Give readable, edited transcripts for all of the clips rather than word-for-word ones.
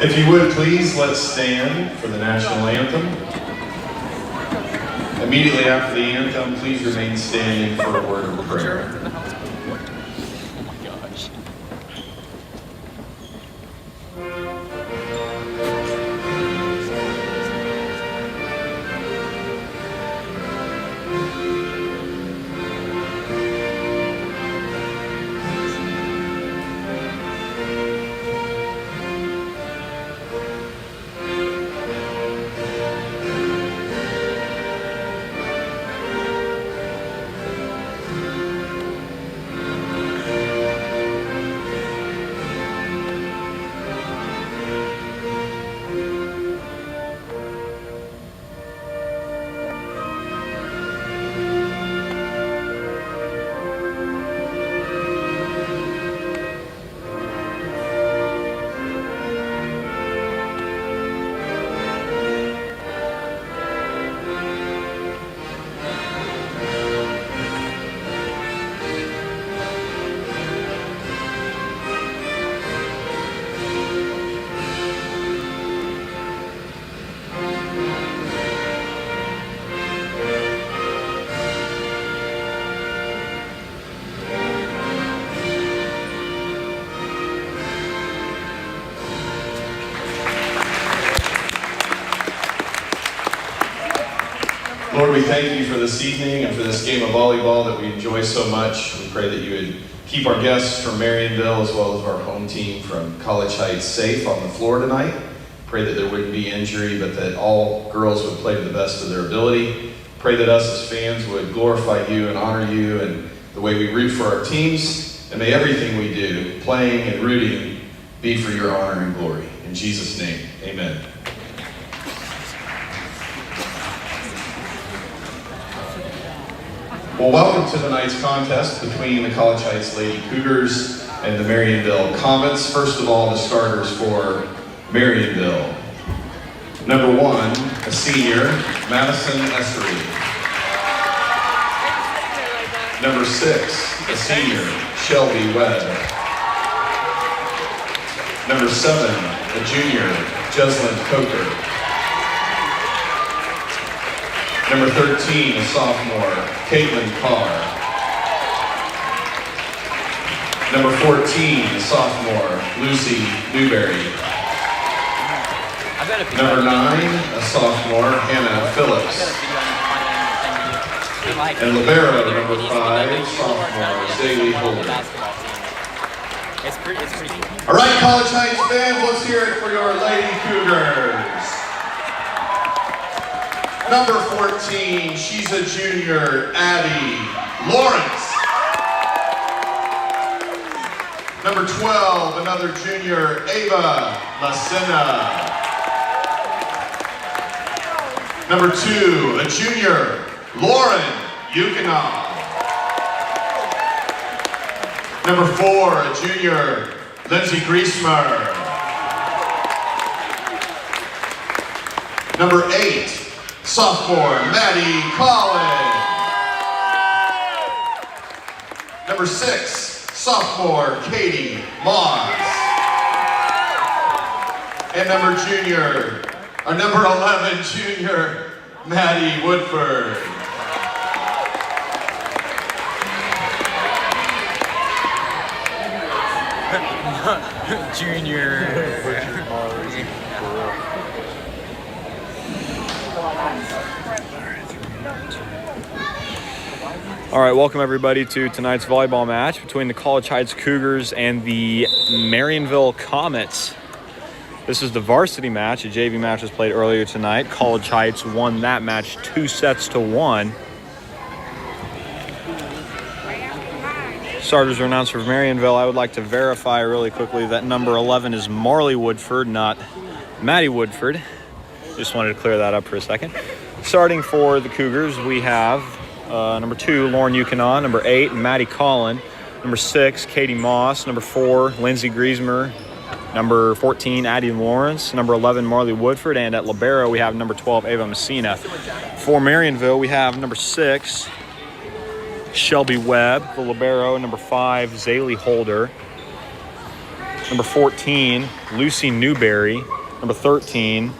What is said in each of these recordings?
If you would, please, let's stand for the national anthem. Immediately after the anthem, please remain standing for a word of prayer. Lord, we thank you for this evening and for this game of volleyball that we enjoy so much. We pray that you would keep our guests from Marionville as well as our home team from College Heights safe on the floor tonight. Pray that there wouldn't be injury, but that all girls would play to the best of their ability. Pray that us as fans would glorify you and honor you and the way we root for our teams. And may everything we do, playing and rooting, be for your honor and glory. In Jesus' name, amen. Well, welcome to tonight's contest between the College Heights Lady Cougars and the Marionville Comets. First of all, the starters for Marionville. Number 1, a senior, Madison Essery. Number 6, a senior, Shelby Webb. Number 7, a junior, Jeslyn Coker. Number 13, a sophomore, Caitlin Carr. Number 14, a sophomore, Lucy Newberry. Number 9, a sophomore, Hannah Phillips. And libero, number 5, sophomore, Zaylee Holder. All right, College Heights fans, let's hear it for your Lady Cougars. Number 14, she's a junior, Addie Lawrence. Number 12, another junior, Ava Masena. Number 2, a junior, Lauren Yukina. Number 4, a junior, Lindsay Griesmer. Number 8, sophomore, Maddie Collins. Number 6, sophomore, Katie Moss. And number 11, junior, Maddie Woodford. Junior. All right, welcome everybody to tonight's volleyball match between the College Heights Cougars and the Marionville Comets. This is the varsity match. A JV match was played earlier tonight. College Heights won that match 2-1. Starters are announced for Marionville. I would like to verify really quickly that number 11 is Marley Woodford, not Maddie Woodford. Just wanted to clear that up for a second. Starting for the Cougars, we have number 2, Lauren Yukina. Number 8, Maddie Collin. Number 6, Katie Moss. Number 4, Lindsay Griesmer. Number 14, Addie Lawrence. Number 11, Marley Woodford. And at libero, we have number 12, Ava Messina. For Marionville, we have number 6, Shelby Webb. The libero, number 5, Zaylee Holder. Number 14, Lucy Newberry. Number 13,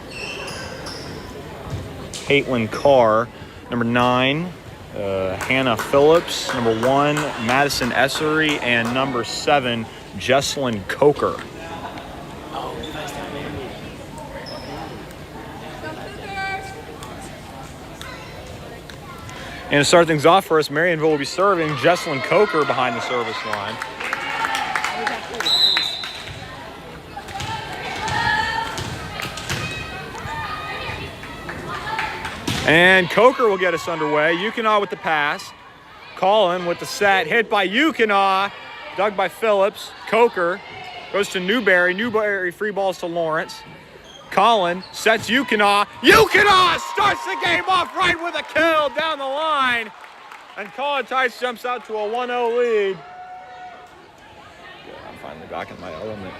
Caitlin Carr. Number 9, Hannah Phillips. Number 1, Madison Essery. And number 7, Jesselyn Coker. And to start things off for us, Marionville will be serving. Jesselyn Coker behind the service line. And Coker will get us underway. Yukinaw with the pass. Collin with the set. Hit by Yukinaw. Dug by Phillips. Coker goes to Newberry. Newberry free balls to Lawrence. Collin sets Yukinaw. Yukinaw starts the game off right with a kill down the line. And College Heights jumps out to a 1-0 lead. Good, I'm finally back in my element.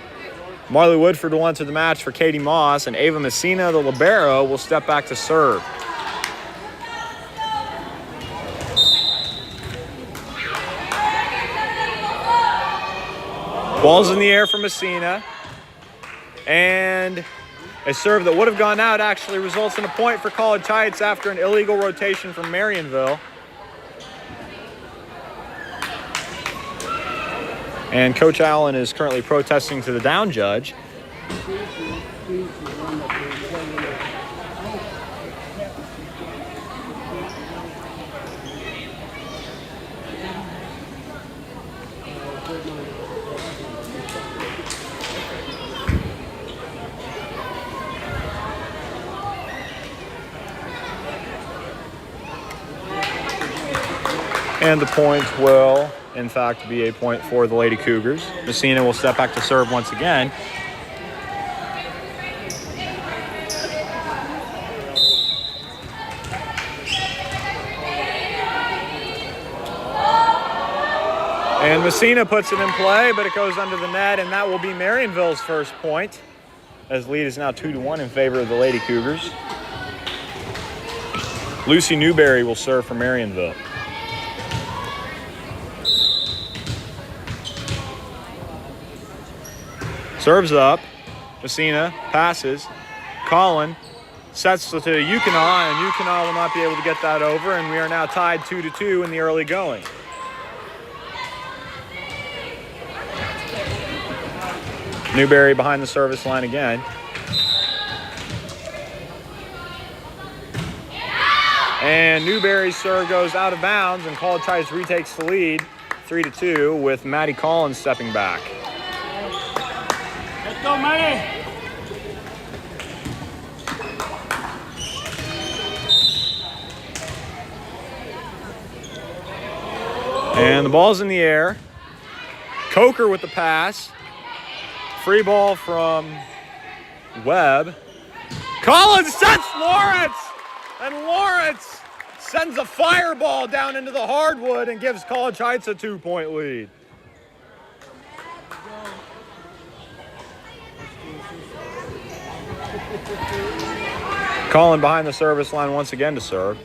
Marley Woodford will enter the match for Katie Moss, and Ava Messina, the libero, will step back to serve. Ball's in the air for Messina. And a serve that would have gone out actually results in a point for College Heights after an illegal rotation from Marionville. And Coach Allen is currently protesting to the down judge. And the point will, in fact, be a point for the Lady Cougars. Messina will step back to serve once again. And Messina puts it in play, but it goes under the net, and that will be Marionville's first point, as lead is now 2-1 in favor of the Lady Cougars. Lucy Newberry will serve for Marionville. Serves up. Messina passes. Collin sets to Yukinaw, and Yukinaw will not be able to get that over, and we are now tied 2-2 in the early going. Newberry behind the service line again. And Newberry's serve goes out of bounds, and College Heights retakes the lead 3-2 with Maddie Collins stepping back. Let's go, Maddie! And the ball's in the air. Coker with the pass. Free ball from Webb. Collins sets Lawrence! And Lawrence sends a fireball down into the hardwood and gives College Heights a 2-point lead. Collin behind the service line once again to serve.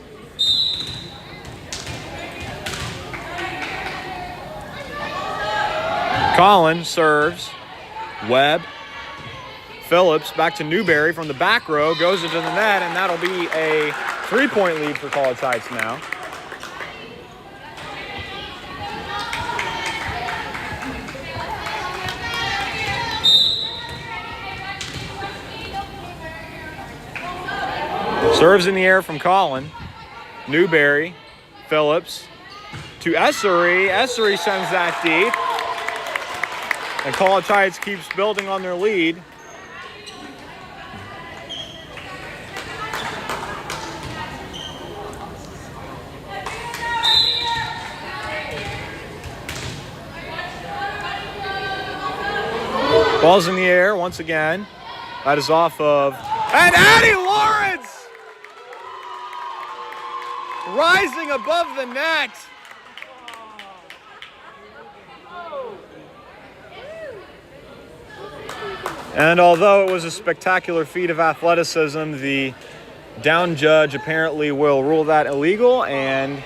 Collin serves. Webb. Phillips back to Newberry from the back row, goes into the net, and that'll be a 3-point lead for College Heights now. Serves in the air from Collin. Newberry, Phillips to Essery. Essery sends that deep. And College Heights keeps building on their lead. Ball's in the air once again. That is off of... And Addie Lawrence! Rising above the net. And although it was a spectacular feat of athleticism, the down judge apparently will rule that illegal, and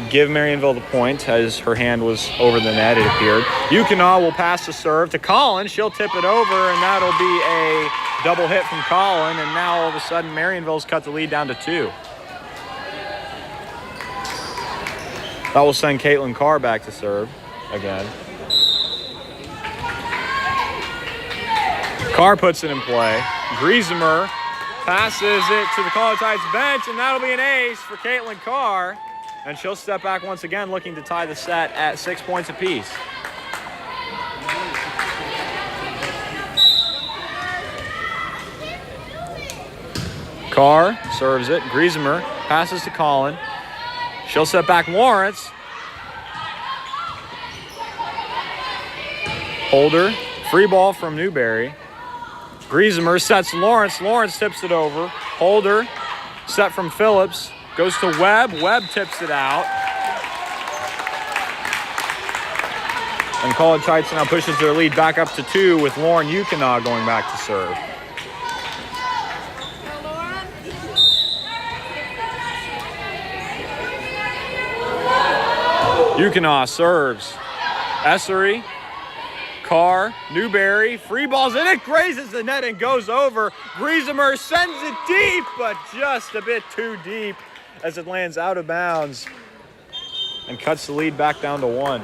give Marionville the point as her hand was over the net, it appeared. Yukina will pass the serve to Collin. She'll tip it over, and that'll be a double hit from Collin, and now all of a sudden Marionville's cut the lead down to 2. That will send Caitlin Carr back to serve again. Carr puts it in play. Griesemer passes it to the College Heights bench, and that'll be an ace for Caitlin Carr. And she'll step back once again, looking to tie the set at 6 points apiece. Carr serves it. Griesemer passes to Collin. She'll set back Lawrence. Holder. Free ball from Newberry. Griesemer sets Lawrence. Lawrence tips it over. Holder. Set from Phillips. Goes to Webb. Webb tips it out. And College Heights now pushes their lead back up to 2 with Lauren Yukina going back to serve. Yukina serves. Essery. Carr. Newberry. Free ball's in it. Grazes the net and goes over. Griesemer sends it deep, but just a bit too deep as it lands out of bounds and cuts the lead back down to 1.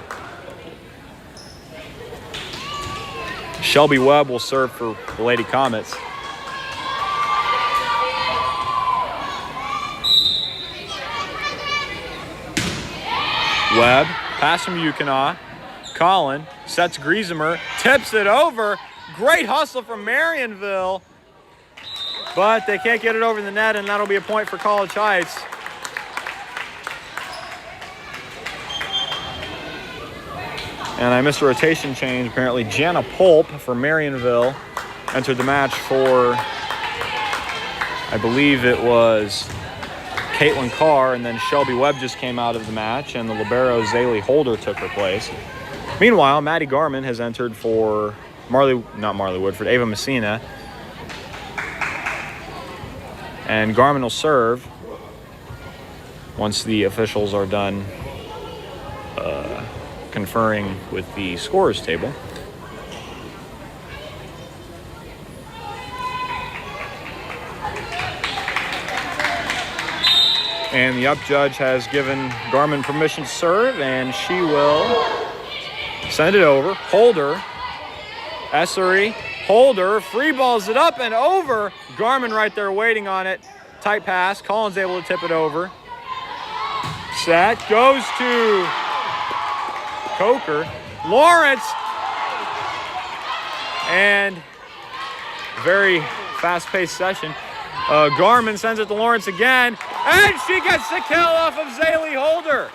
Shelby Webb will serve for the Lady Comets. Webb, pass from Yukina. Collin sets Griesemer, tips it over. Great hustle from Marionville, but they can't get it over the net, and that'll be a point for College Heights. And I missed a rotation change. Apparently, Jana Pulp for Marionville entered the match for, I believe it was Caitlin Carr, and then Shelby Webb just came out of the match, and the libero Zaylee Holder took her place. Meanwhile, Maddie Garman has entered for Ava Messina. And Garman will serve once the officials are done conferring with the scorers table. And the up judge has given Garman permission to serve, and she will send it over. Holder, Essery, Holder, free balls it up and over. Garman right there waiting on it. Tight pass. Collins able to tip it over. Set goes to Coker. Lawrence. And very fast-paced session. Garman sends it to Lawrence again. And she gets the kill off of Zaylee Holder.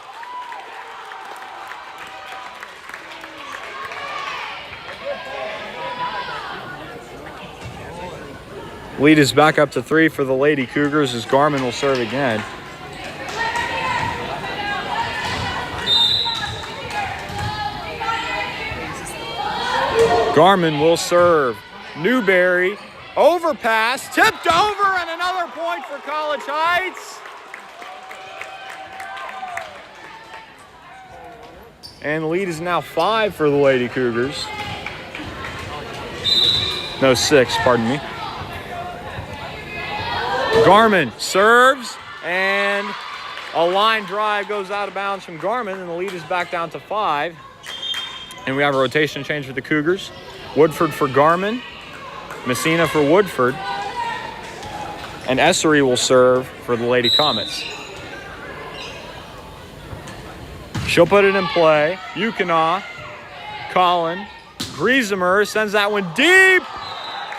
Lead is back up to 3 for the Lady Cougars as Garman will serve again. Garman will serve. Newberry, overpass, tipped over, and another point for College Heights. And the lead is now 5 for the Lady Cougars. No, 6, pardon me. Garman serves, and a line drive goes out of bounds from Garman, and the lead is back down to 5. And we have a rotation change for the Cougars. Woodford for Garman, Messina for Woodford, and Essery will serve for the Lady Comets. She'll put it in play. Yukina, Collin, Griesemer sends that one deep,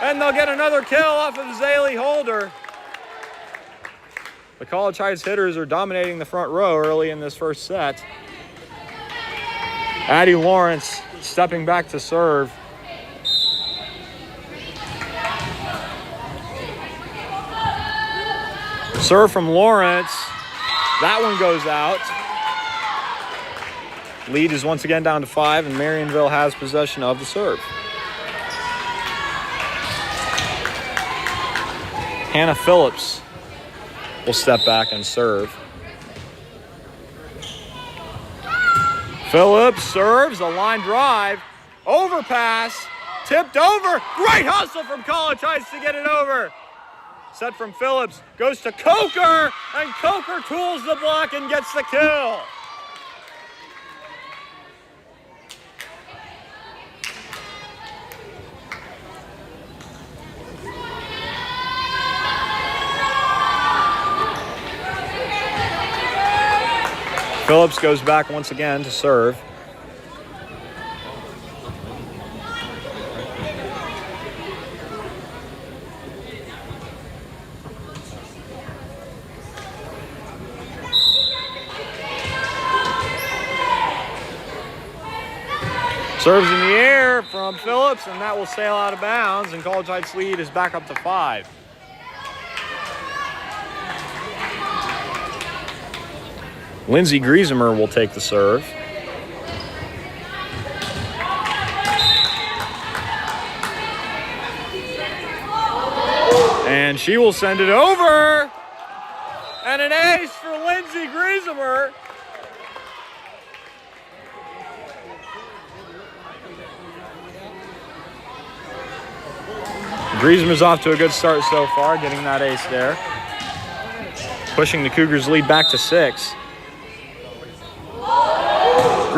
and they'll get another kill off of Zaylee Holder. The College Heights hitters are dominating the front row early in this first set. Addie Lawrence stepping back to serve. Serve from Lawrence. That one goes out. Lead is once again down to 5, and Marionville has possession of the serve. Hannah Phillips will step back and serve. Phillips serves, a line drive, overpass, tipped over. Great hustle from College Heights to get it over. Set from Phillips, goes to Coker, and Coker tools the block and gets the kill. Phillips goes back once again to serve. Serves in the air from Phillips, and that will sail out of bounds, and College Heights' lead is back up to 5. Lindsey Griesemer will take the serve. And she will send it over. And an ace for Lindsey Griesemer. Griesemer's off to a good start so far, getting that ace there. Pushing the Cougars' lead back to 6.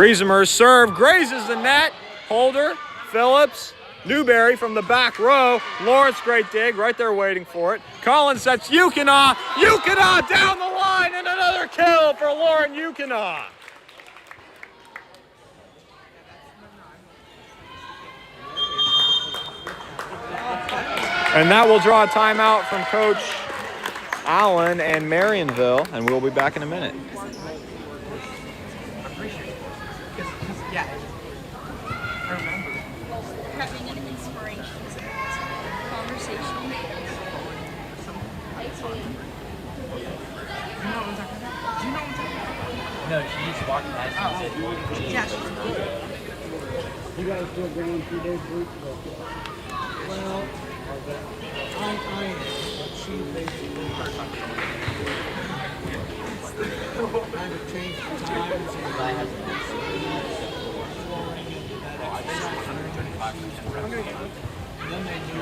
Griesemer's serve grazes the net. Holder, Phillips, Newberry from the back row. Lawrence, great dig, right there waiting for it. Collins sets Yukina. Yukina down the line, and another kill for Lauren Yukina. And that will draw a timeout from Coach Allen and Marionville, and we'll be back in a minute. Yeah. I remember. Having an inspirational conversation. No, she just walked past and said, Yeah, she's You guys still going through those groups? Well, I am, but she basically kind of changed the times and I have then they do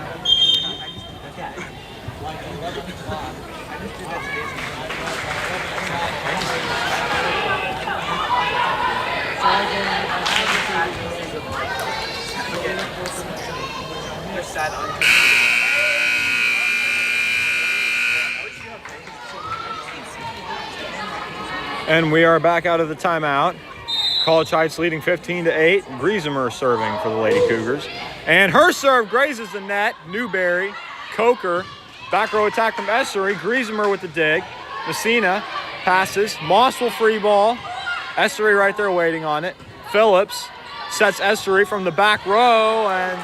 like 11 o'clock. I just did that And we are back out of the timeout. College Heights leading 15-8. Griesemer serving for the Lady Cougars. And her serve grazes the net. Newberry, Coker, back row attack from Essery. Griesemer with the dig. Messina passes. Moss will free ball. Essery right there waiting on it. Phillips sets Essery from the back row, and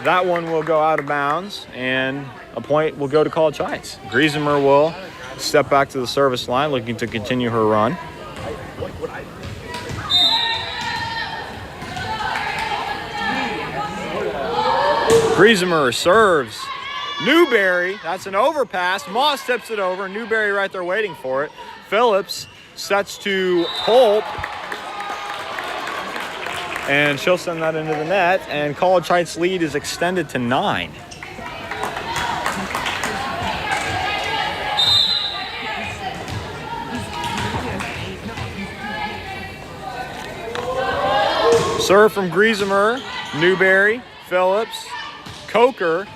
that one will go out of bounds, and a point will go to College Heights. Griesemer will step back to the service line, looking to continue her run. Griesemer serves. Newberry, that's an overpass. Moss tips it over. Newberry right there waiting for it. Phillips sets to Holt, and she'll send that into the net, and College Heights' lead is extended to 9. Serve from Griesemer, Newberry, Phillips, Coker,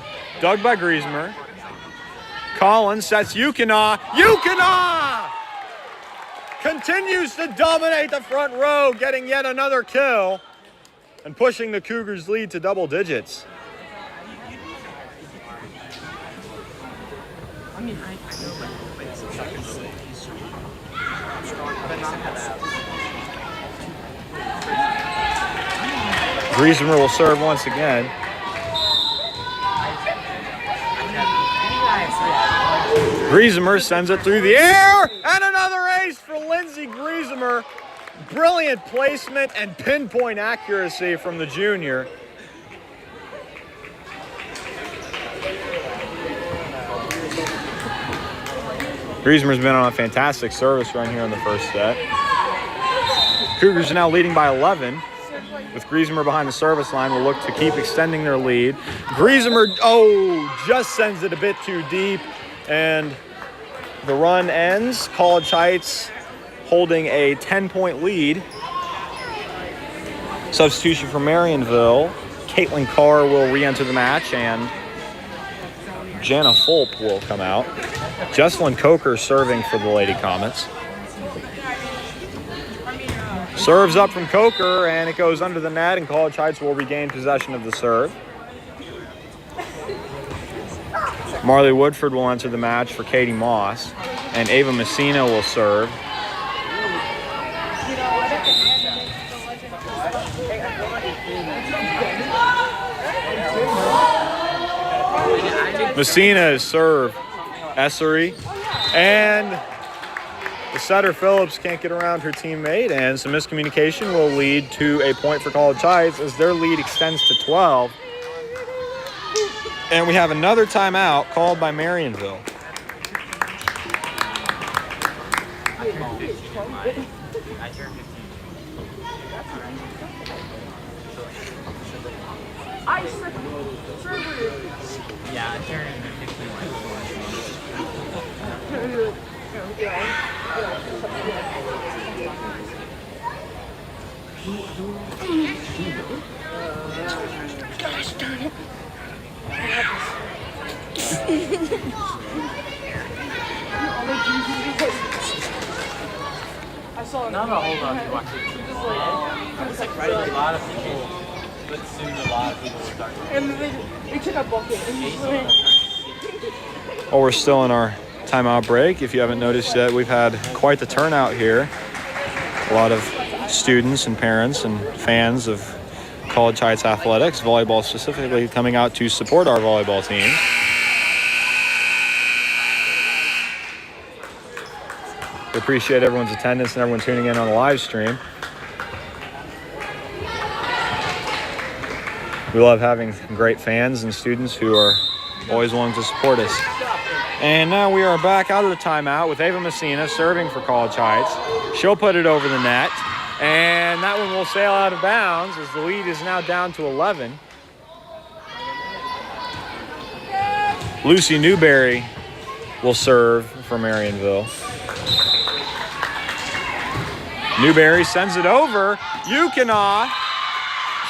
dug by Griesemer. Collins sets Yukina. Yukina continues to dominate the front row, getting yet another kill and pushing the Cougars' lead to double digits. I mean, I know, but it's strong, but not that. Griesemer will serve once again. Griesemer sends it through the air, and another ace for Lindsey Griesemer. Brilliant placement and pinpoint accuracy from the junior. Griesemer's been on a fantastic service run here in the first set. Cougars are now leading by 11. With Griesemer behind the service line, will look to keep extending their lead. Griesemer, just sends it a bit too deep, and the run ends. College Heights holding a 10-point lead. Substitution for Marionville. Caitlin Carr will re-enter the match, and Jana Fulp will come out. Jesselyn Coker serving for the Lady Comets. Serves up from Coker, and it goes under the net, and College Heights will regain possession of the serve. Marley Woodford will enter the match for Katie Moss, and Ava Messina will serve. Messina is serve. Essery. And the setter Phillips can't get around her teammate, and some miscommunication will lead to a point for College Heights as their lead extends to 12. And we have another timeout called by Marionville. Yeah, I turned 51. Gosh darn it. I saw No, hold on. You watch it. It's like right, a lot of people, but soon a lot of people will start. and they took a bucket and he went. Well, we're still in our timeout break. If you haven't noticed yet, we've had quite the turnout here. A lot of students and parents and fans of College Heights athletics, volleyball specifically, coming out to support our volleyball team. We appreciate everyone's attendance and everyone tuning in on the live stream. We love having great fans and students who are always willing to support us. And now we are back out of the timeout with Ava Messina serving for College Heights. She'll put it over the net, and that one will sail out of bounds as the lead is now down to 11. Lucy Newberry will serve for Marionville. Newberry sends it over. Yukina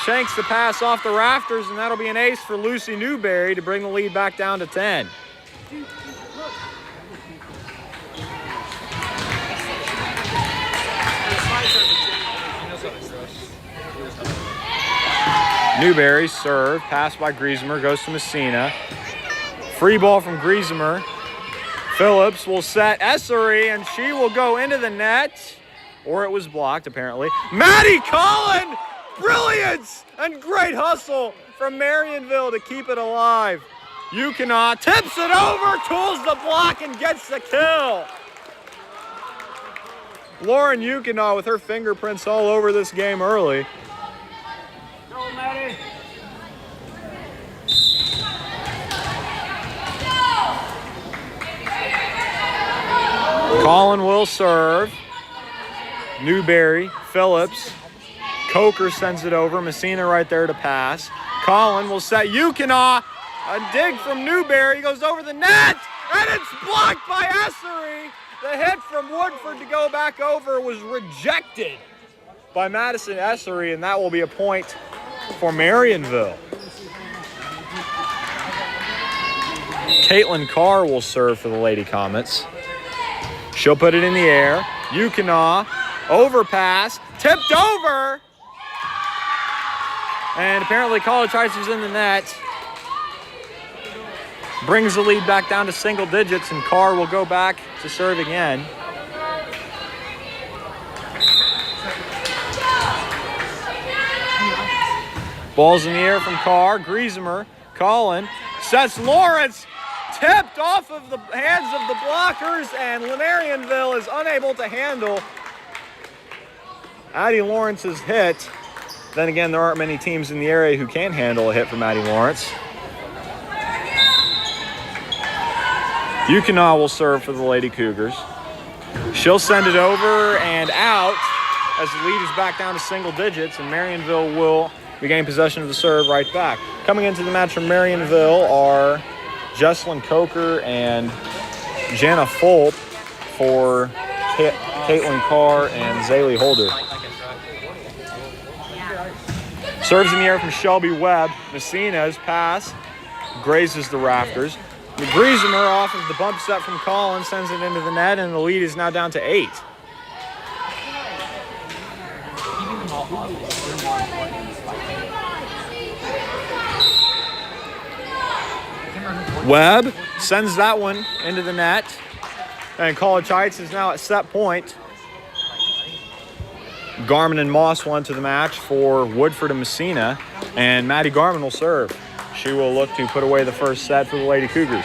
shanks the pass off the rafters, and that'll be an ace for Lucy Newberry to bring the lead back down to 10. Newberry serve, pass by Griesemer, goes to Messina. Free ball from Griesemer. Phillips will set Essery, and she will go into the net, or it was blocked apparently. Maddie Collin, brilliance and great hustle from Marionville to keep it alive. Yukina tips it over, tools the block, and gets the kill. Lauren Yukina with her fingerprints all over this game early. Go, Maddie. Collin will serve. Newberry, Phillips. Coker sends it over. Messina right there to pass. Collin will set Yukina. A dig from Newberry goes over the net, and it's blocked by Essery. The hit from Woodford to go back over was rejected by Madison Essery, and that will be a point for Marionville. Caitlin Carr will serve for the Lady Comets. She'll put it in the air. Yukina, overpass, tipped over. And apparently College Heights is in the net. Brings the lead back down to single digits, and Carr will go back to serve again. Ball's in the air from Carr. Griesemer, Collin, sets Lawrence. Tipped off of the hands of the blockers, and Marionville is unable to handle Addie Lawrence's hit. Then again, there aren't many teams in the area who can handle a hit from Addie Lawrence. Yukina will serve for the Lady Cougars. She'll send it over and out. as the lead is back down to single digits, and Marionville will regain possession of the serve right back. Coming into the match from Marionville are Jesslyn Coker and Jana Fulp for Caitlin Carr and Zaylee Holder. Serves in the air from Shelby Webb. Messina's pass grazes the rafters. Griesemer off of the bump set from Collins sends it into the net, and the lead is now down to 8. Webb sends that one into the net, and College Heights is now at set point. Garmin and Moss went to the match for Woodford and Messina, and Maddie Garmin will serve. She will look to put away the first set for the Lady Cougars.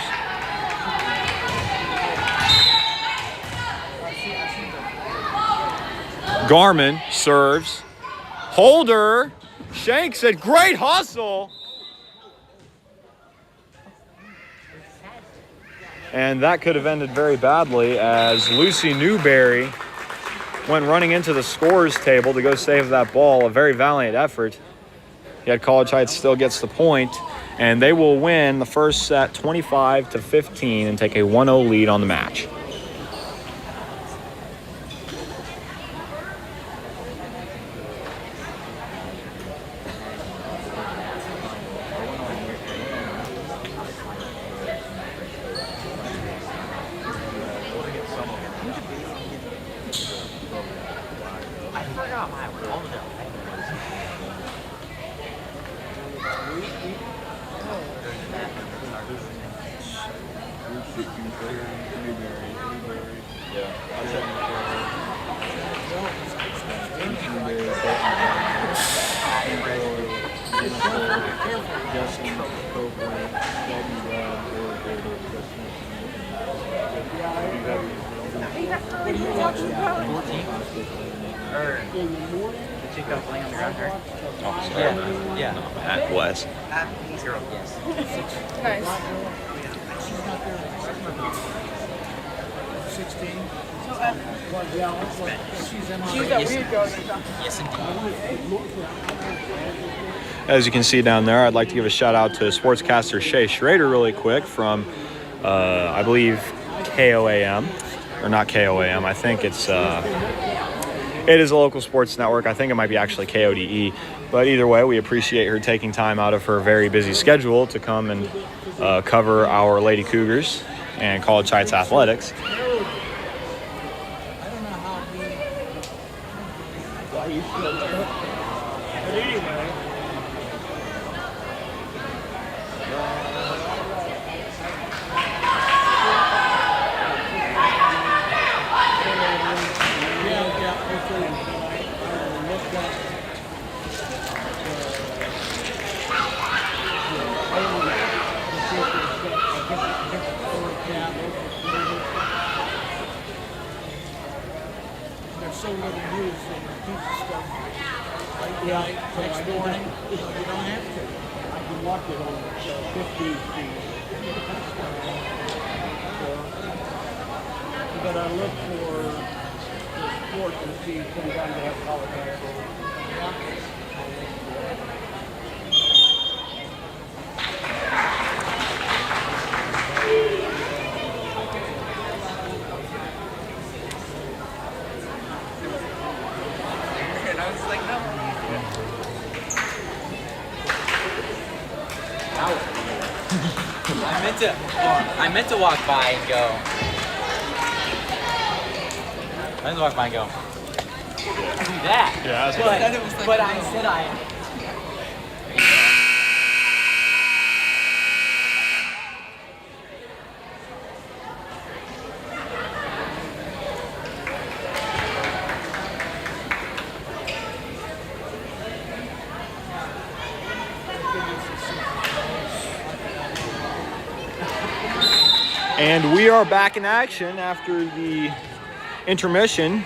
Garmin serves. Holder shanks it. Great hustle. And that could have ended very badly as Lucy Newberry went running into the scorers table to go save that ball. A very valiant effort. Yet College Heights still gets the point, and they will win the first set 25-15 and take a 1-0 lead on the match. At West. Nice. 16. She's that weird girl. Yes, indeed. As you can see down there, I'd like to give a shout out to sportscaster Shay Schrader really quick from, I believe, KOAM, or not KOAM. I think it is a local sports network. I think it might be actually KODE. But either way, we appreciate her taking time out of her very busy schedule to come and cover our Lady Cougars and College Heights athletics. So little news and pizza stuff. Next morning, you don't have to. I can watch it on 15 feet. But I look for the sports to see sometimes they have college basketball. I meant to walk by and go. Do that. Yeah, but I said I. And we are back in action after the intermission.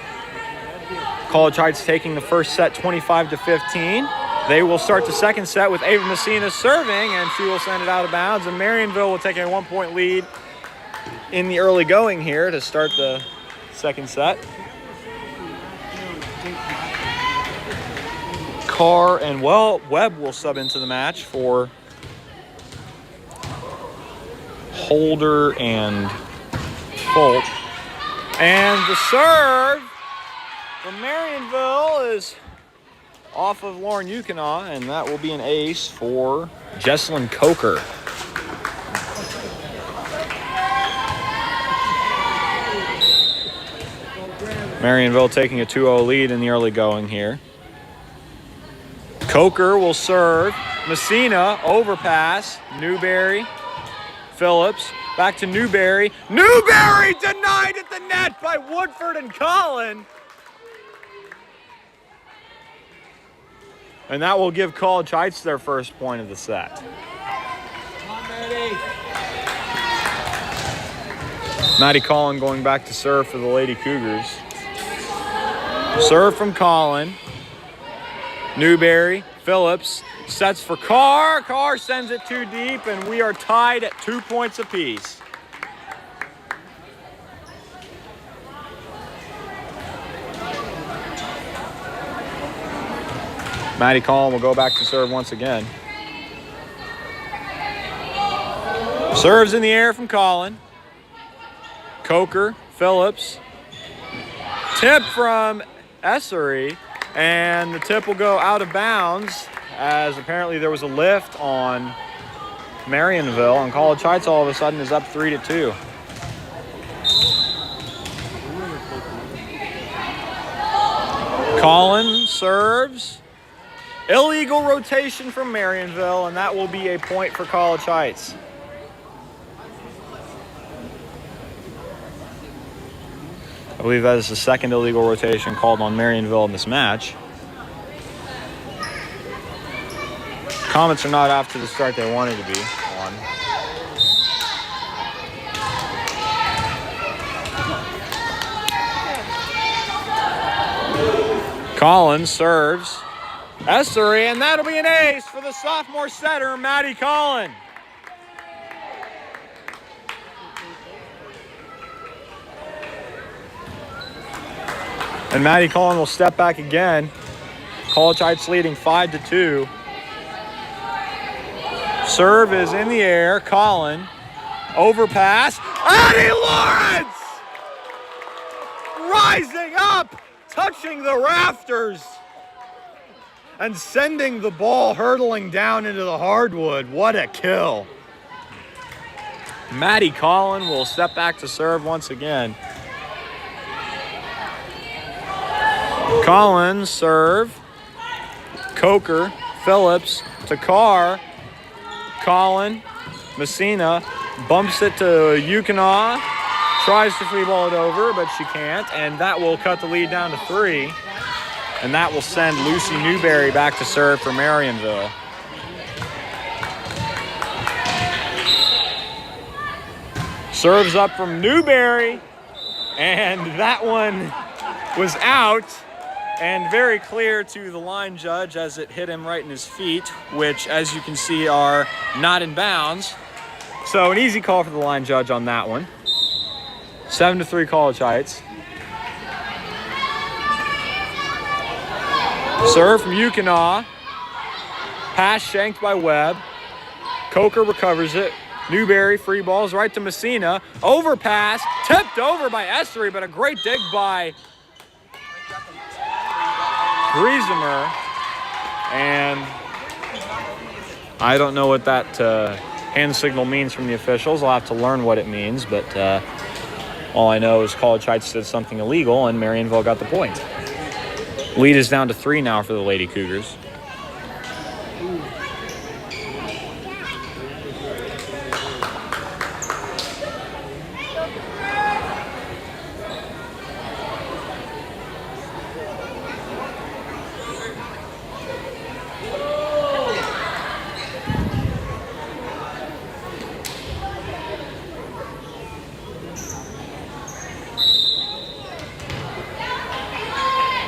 College Heights taking the first set 25-15. They will start the second set with Ava Messina serving, and she will send it out of bounds. And Marionville will take a 1-point lead in the early going here to start the second set. Carr and, well, Webb will sub into the match for Holder and Bolt. And the serve from Marionville is off of Lauren Yukina, and that will be an ace for Jesselyn Coker. Marionville taking a 2-0 lead in the early going here. Coker will serve. Messina, overpass. Newberry, Phillips, back to Newberry. Newberry denied at the net by Woodford and Collin. And that will give College Heights their first point of the set. Maddie Collin going back to serve for the Lady Cougars. Serve from Collin. Newberry, Phillips, sets for Carr. Carr sends it too deep, and we are tied at 2 points apiece. Maddie Collin will go back to serve once again. Serves in the air from Collin. Coker, Phillips. Tip from Essery, and the tip will go out of bounds as apparently there was a lift on Marionville, and College Heights all of a sudden is up 3-2. Collin serves. Illegal rotation from Marionville, and that will be a point for College Heights. I believe that is the second illegal rotation called on Marionville in this match. Comets are not off to the start they wanted to be on. Collins serves. Essery, and that'll be an ace for the sophomore setter, Maddie Collin. And Maddie Collin will step back again. College Heights leading 5-2. Serve is in the air. Collin. Overpass. Addie Lawrence! Rising up, touching the rafters, and sending the ball hurtling down into the hardwood. What a kill. Maddie Collin will step back to serve once again. Collins serve. Coker, Phillips to Carr. Collin, Messina bumps it to Yukina. Tries to free ball it over, but she can't. And that will cut the lead down to 3. And that will send Lucy Newberry back to serve for Marionville. Serves up from Newberry. And that one was out. And very clear to the line judge as it hit him right in his feet, which, as you can see, are not in bounds. So an easy call for the line judge on that one. 7-3 College Heights. Serve from Yukina. Pass shanked by Webb. Coker recovers it. Newberry free balls right to Messina. Overpass. Tipped over by Essery, but a great dig by Griesemer. And I don't know what that hand signal means from the officials. I'll have to learn what it means, but all I know is College Heights did something illegal and Marionville got the point. Lead is down to 3 now for the Lady Cougars.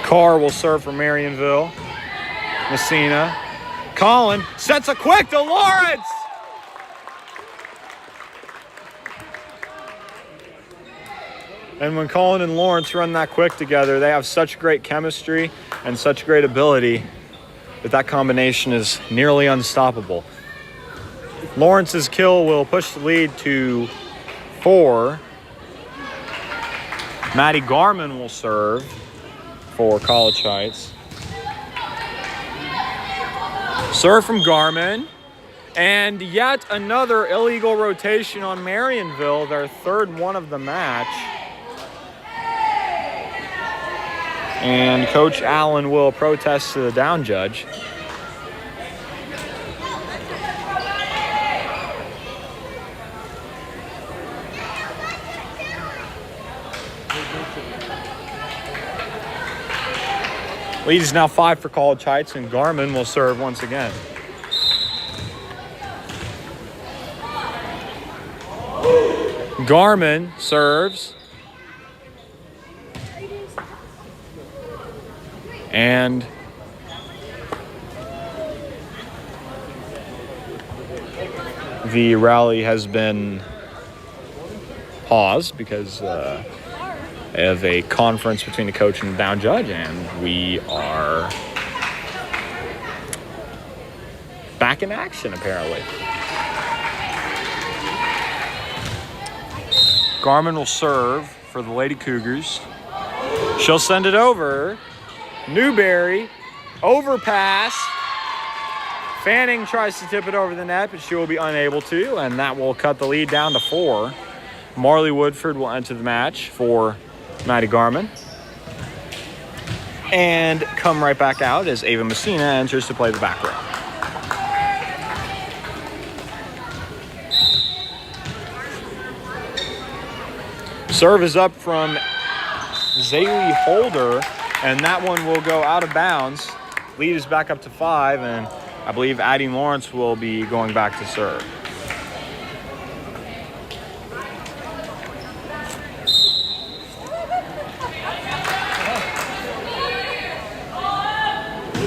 Carr will serve for Marionville. Messina. Collin sets a quick to Lawrence. And when Collin and Lawrence run that quick together, they have such great chemistry and such great ability but that combination is nearly unstoppable. Lawrence's kill will push the lead to 4. Maddie Garman will serve for College Heights. Serve from Garman. And yet another illegal rotation on Marionville, their third one of the match. And Coach Allen will protest to the down judge. Lead is now 5 for College Heights, and Garman will serve once again. Garman serves. And the rally has been paused because of a conference between the coach and the down judge, and we are back in action apparently. Garman will serve for the Lady Cougars. She'll send it over. Newberry, overpass. Fanning tries to tip it over the net, but she will be unable to, and that will cut the lead down to 4. Marley Woodford will enter the match for Maddie Garman. And come right back out as Ava Messina enters to play the back row. Serve is up from Zaylee Holder, and that one will go out of bounds. Lead is back up to 5, and I believe Addie Lawrence will be going back to serve.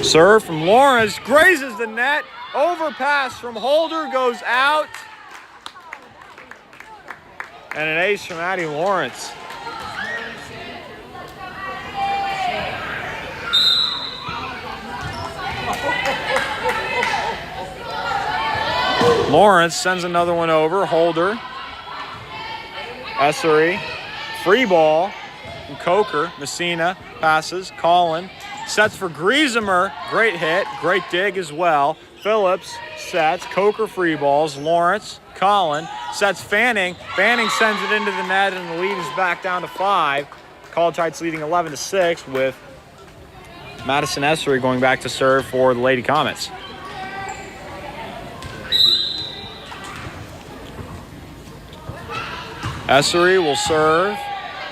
Serve from Lawrence, grazes the net. Overpass from Holder goes out. And an ace from Addie Lawrence. Lawrence sends another one over. Holder. Essery. Free ball from Coker. Messina passes. Collin. Sets for Griesemer. Great hit. Great dig as well. Phillips sets. Coker free balls. Lawrence. Collin sets Fanning. Fanning sends it into the net, and the lead is back down to 5. College Heights leading 11-6 with Madison Essery going back to serve for the Lady Comets. Essery will serve.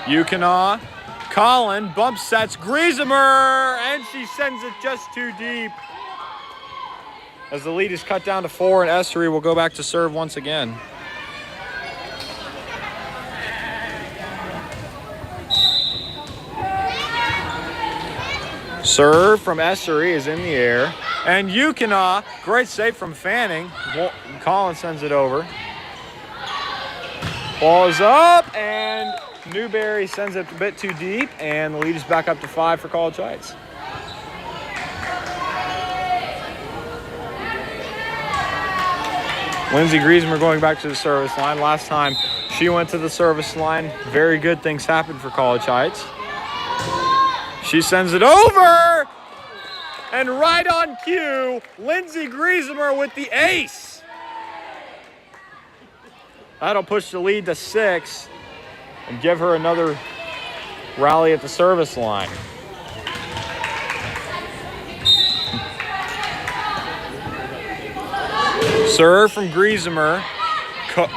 Yukina. Collin bump sets Griesemer, and she sends it just too deep. As the lead is cut down to 4, and Essery will go back to serve once again. Serve from Essery is in the air. And Yukina, great save from Fanning. Collin sends it over. Ball is up, and Newberry sends it a bit too deep, and the lead is back up to 5 for College Heights. Lindsay Griesemer going back to the service line. Last time she went to the service line, very good things happened for College Heights. She sends it over, and right on cue, Lindsay Griesemer with the ace. That'll push the lead to 6 and give her another rally at the service line. Serve from Griesemer,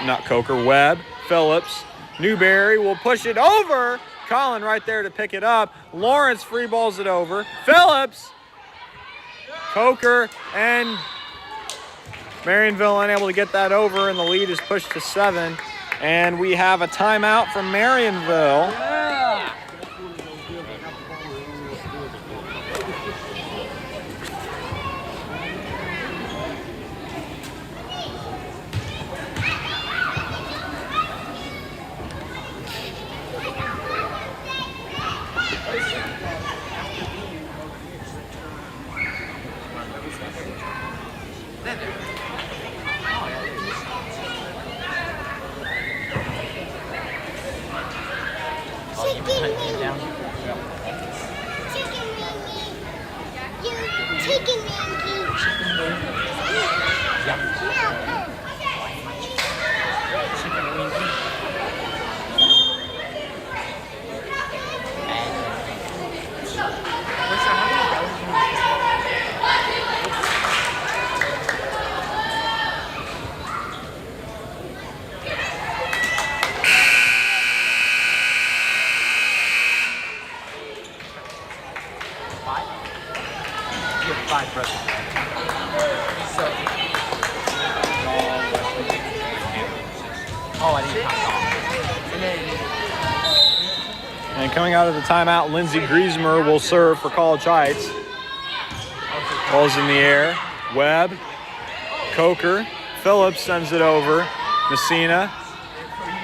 not Coker, Webb, Phillips. Newberry will push it over. Collin right there to pick it up. Lawrence free balls it over. Phillips, Coker, and Marionville unable to get that over, and the lead is pushed to 7. And we have a timeout from Marionville. down. Chicken Five broken. So. Oh, I didn't count off. And then. And coming out of the timeout, Lindsey Griesmer will serve for College Heights. Ball's in the air. Webb, Coker, Phillips sends it over. Messina.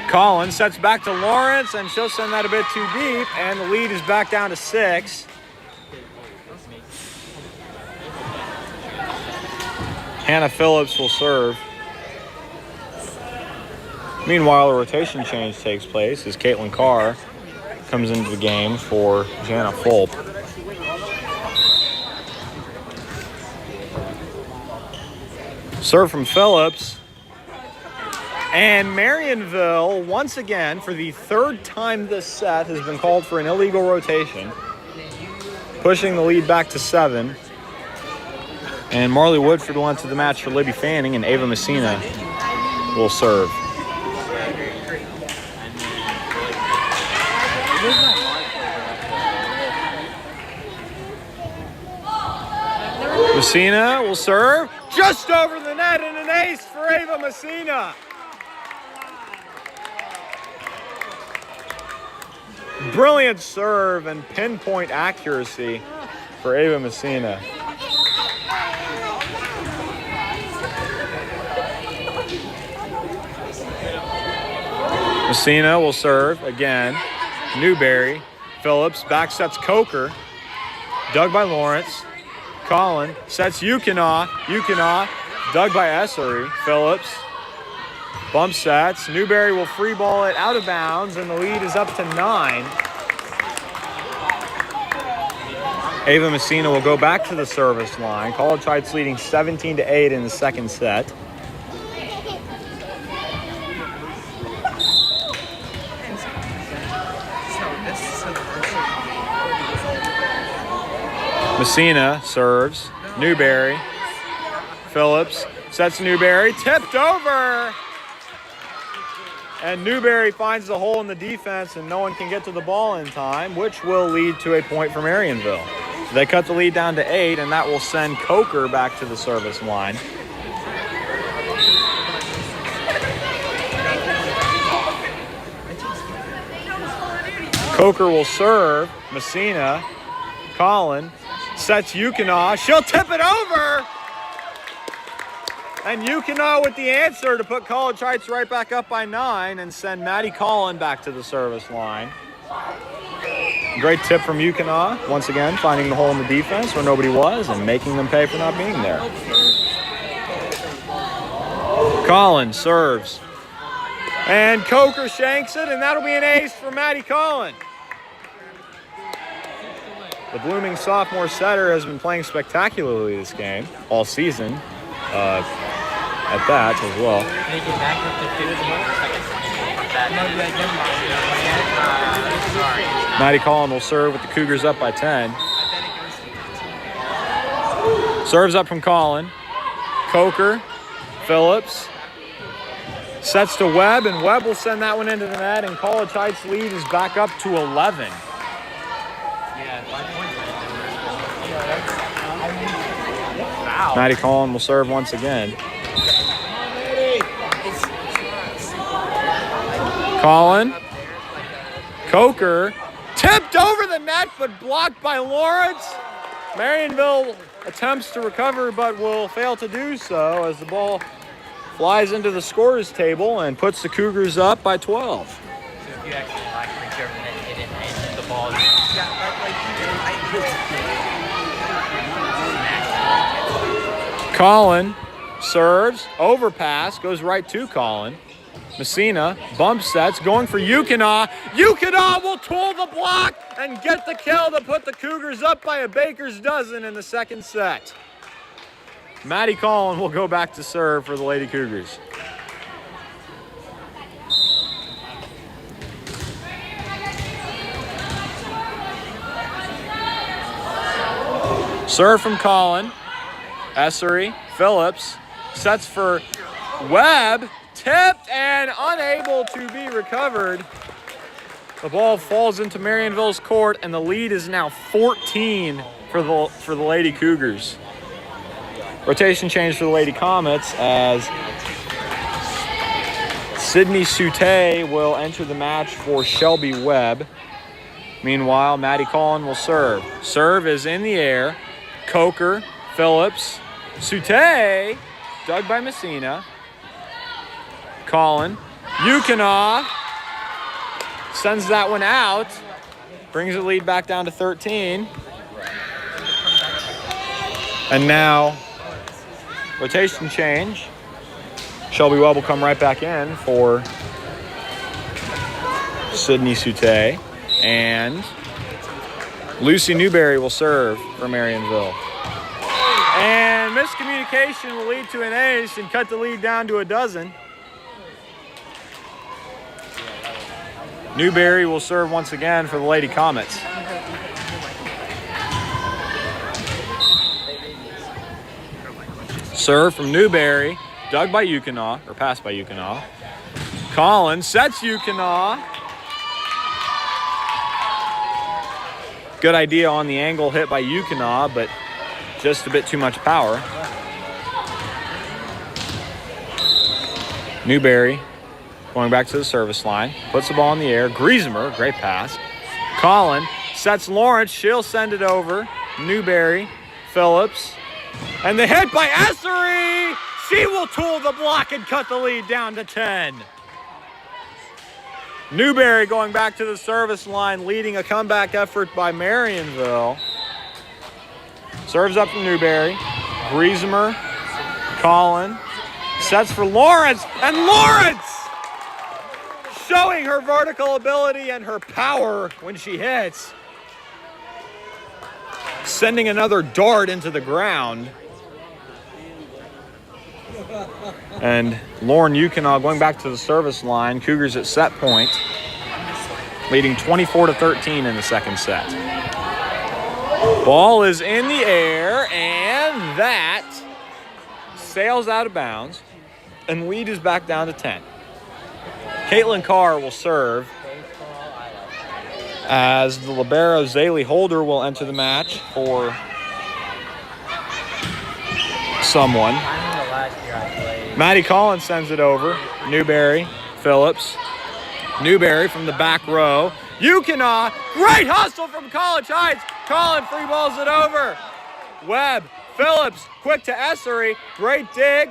Collins sets back to Lawrence, and she'll send that a bit too deep, and the lead is back down to 6. Hannah Phillips will serve. Meanwhile, a rotation change takes place as Caitlin Carr comes into the game for Jana Fulp. Serve from Phillips. And Marionville, once again, for the third time this set, has been called for an illegal rotation, pushing the lead back to 7. And Marley Woodford will enter the match for Libby Fanning, and Ava Messina will serve. Messina will serve just over the net, and an ace for Ava Messina. Brilliant serve and pinpoint accuracy for Ava Messina. Messina will serve again. Newberry. Phillips back sets Coker. Dug by Lawrence. Collin sets Yukina. Dug by Essery. Phillips. Bump sets. Newberry will free ball it out of bounds, and the lead is up to 9. Ava Messina will go back to the service line. College Heights leading 17-8 in the second set. Messina serves. Newberry. Phillips sets Newberry. Tipped over. And Newberry finds the hole in the defense, and no one can get to the ball in time, which will lead to a point for Marionville. They cut the lead down to 8, and that will send Coker back to the service line. Coker will serve. Messina. Collin sets Yukina. She'll tip it over. And Yukina with the answer to put College Heights right back up by 9 and send Maddie Collin back to the service line. Great tip from Yukina, once again finding the hole in the defense where nobody was and making them pay for not being there. Collin serves. And Coker shanks it, and that'll be an ace for Maddie Collin. The blooming sophomore setter has been playing spectacularly this game, all season, at that as well. Make it back up to 15. Maddie Collin will serve with the Cougars up by 10. Serves up from Collin. Coker, Phillips, sets to Webb, and Webb will send that one into the net, and College Heights lead is back up to 11. Yeah, 5 points. Wow. Maddie Collin will serve once again. Collin, Coker, tipped over the net but blocked by Lawrence. Marionville attempts to recover but will fail to do so as the ball flies into the scorer's table and puts the Cougars up by 12. So if you actually like reach over the net and hit it and hit the ball, Collin serves, overpass, goes right to Collin. Messina bump sets, going for Yukina. Yukina will tool the block and get the kill to put the Cougars up by a baker's dozen in the second set. Maddie Collin will go back to serve for the Lady Cougars. Serve from Collin. Essery, Phillips, sets for Webb, tipped and unable to be recovered. The ball falls into Marionville's court, and the lead is now 14 for the Lady Cougars. Rotation change for the Lady Comets as Sydney Sute will enter the match for Shelby Webb. Meanwhile, Maddie Collin will serve. Serve is in the air. Coker, Phillips, Sute, dug by Messina. Collin, Yukina sends that one out, brings the lead back down to 13. And now, rotation change. Shelby Webb will come right back in for Sydney Sute. And Lucy Newberry will serve for Marionville. And miscommunication will lead to an ace and cut the lead down to a dozen. Newberry will serve once again for the Lady Comets. Serve from Newberry, dug by Yukina, or passed by Yukina. Collin sets Yukina. Good idea on the angle hit by Yukina, but just a bit too much power. Newberry going back to the service line, puts the ball in the air. Griesemer, great pass. Collin sets Lawrence, she'll send it over. Newberry, Phillips, and the hit by Essery! She will tool the block and cut the lead down to 10. Newberry going back to the service line, leading a comeback effort by Marionville. Serves up from Newberry. Griesemer, Collin, sets for Lawrence, and Lawrence showing her vertical ability and her power when she hits. Sending another dart into the ground. And Lauren Yukina going back to the service line. Cougars at set point, leading 24-13 in the second set. Ball is in the air, and that sails out of bounds, and lead is back down to 10. Caitlin Carr will serve as the libero Zaylee Holder will enter the match for someone. Maddie Collins sends it over. Newberry, Phillips. Newberry from the back row. Yukina, great hustle from College Heights. Collin free balls it over. Webb, Phillips, quick to Essery. Great dig.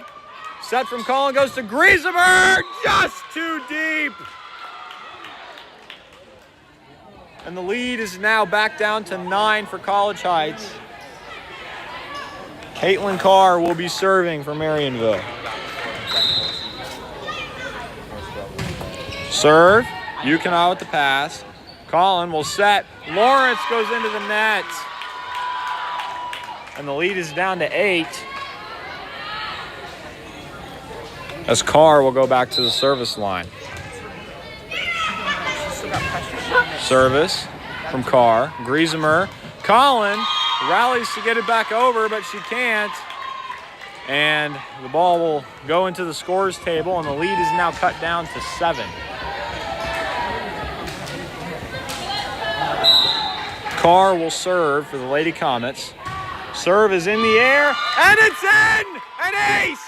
Set from Collin goes to Griesemer. Just too deep. And the lead is now back down to 9 for College Heights. Caitlin Carr will be serving for Marionville. Serve, Yukina with the pass. Collin will set. Lawrence goes into the net. And the lead is down to 8. As Carr will go back to the service line. Service from Carr. Griesemer. Collin rallies to get it back over, but she can't. And the ball will go into the scores table, and the lead is now cut down to 7. Carr will serve for the Lady Comets. Serve is in the air, and it's in! An ace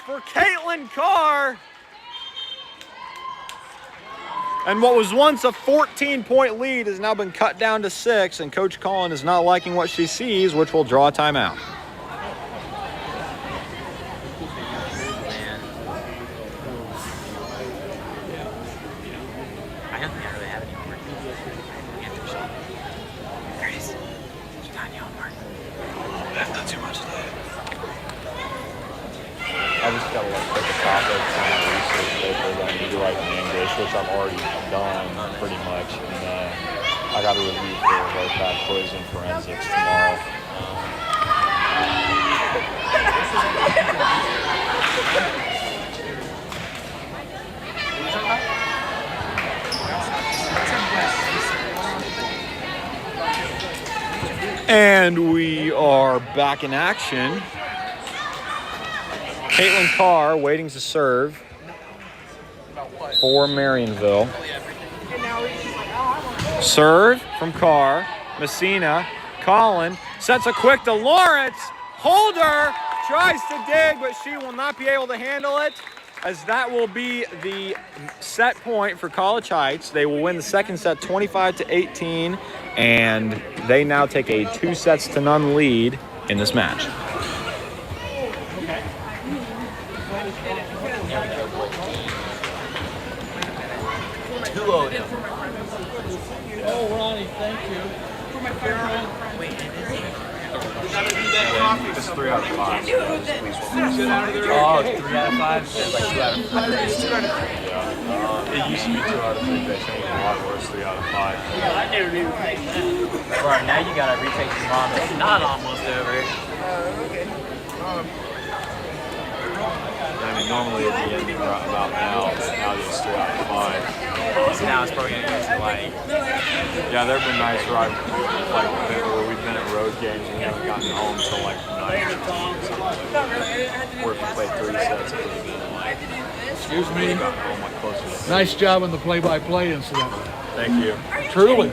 for Caitlin Carr. And what was once a 14-point lead has now been cut down to 6, and Coach Collin is not liking what she sees, which will draw a timeout. I don't think I really have any homework. There it is. You got any homework? That's not too much today. I just gotta like pick a topic and research. done pretty much. And I got a review for our bad poison forensics tomorrow. And we are back in action. Caitlin Carr waiting to serve for Marionville. Serve from Carr. Messina. Collin sets a quick to Lawrence. Holder tries to dig, but she will not be able to handle it, as that will be the set point for College Heights. They will win the second set 25-18, and they now take a 2-0 lead in this match. Oh, Ronnie, thank you. It's 3 out of 5. Oh, it's 3 out of 5? It's like 2 out of 5. It used to be 2 out of 3, but it's a lot worse, 3 out of 5. I never even take that. Right, now you gotta retake the bomb. It's not almost over. I mean, normally it'd be ending right about now, but now it's 3 out of 5. So now it's probably gonna go to like. Yeah, there have been nights where where we've been at road games and we haven't gotten home till like 9 or something like that. Or if we played 3 sets, it would have been like, Excuse me. gotten home like closer to. Nice job on the play-by-play incident. Thank you. Truly.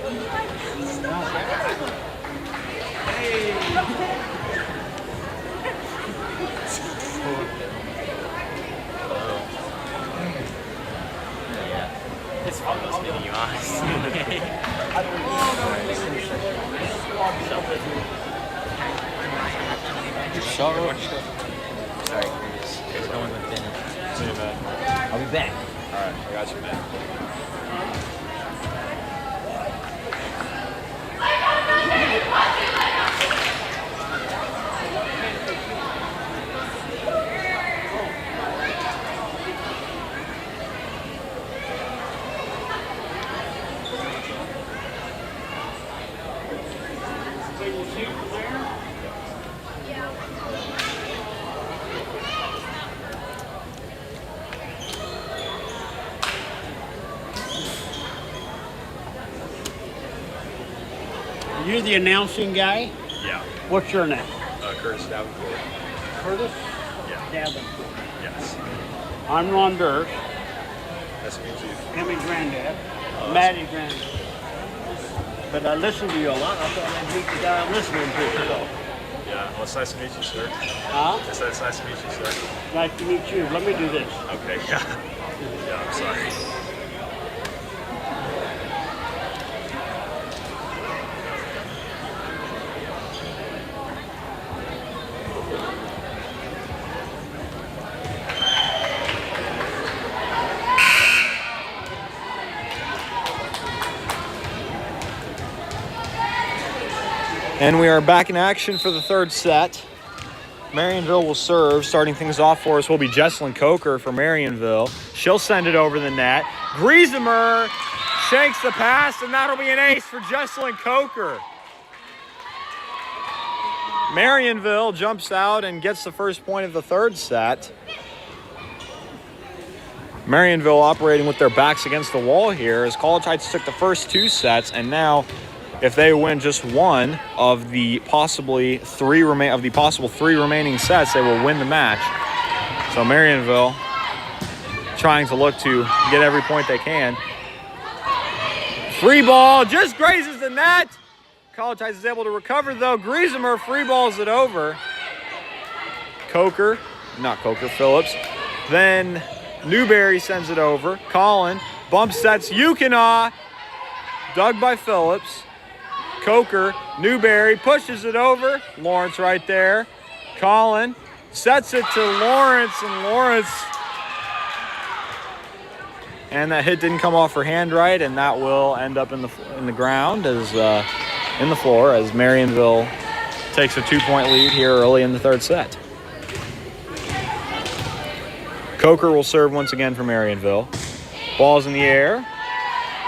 It's fun listening to you, honestly. Sorry. Sorry, it's going with dinner. See you, man. I'll be back. All right, I got you, man. You're the announcing guy? Yeah. What's your name? Curtis Davenport. Curtis Yeah. Davenport. Yes. I'm Ron Durst, Nice to meet you. Hemi Granddad, Maddie Granddad. But I listen to you a lot. I thought I'd meet the guy I'm listening to. So. Yeah. Well, it's nice to meet you, sir. Huh? It's nice to meet you, sir. Nice to meet you. Let me do this. Okay. Yeah. Yeah. I'm sorry. And we are back in action for the third set. Marionville will serve. Starting things off for us will be Jesselyn Coker for Marionville. She'll send it over the net. Griesemer shanks the pass, and that'll be an ace for Jesselyn Coker. Marionville jumps out and gets the first point of the third set. Marionville operating with their backs against the wall here as College Heights took the first 2 sets, and now if they win just one of the possible 3 remaining sets, they will win the match. So Marionville trying to look to get every point they can. Free ball just grazes the net. College Heights is able to recover though. Griesemer free balls it over. Phillips. Then Newberry sends it over. Collin bump sets Yukina. Dug by Phillips. Coker, Newberry pushes it over. Lawrence right there. Collin sets it to Lawrence, and that hit didn't come off her hand right, and that will end up in the ground as in the floor as Marionville takes a 2-point lead here early in the third set. Coker will serve once again for Marionville. Ball's in the air.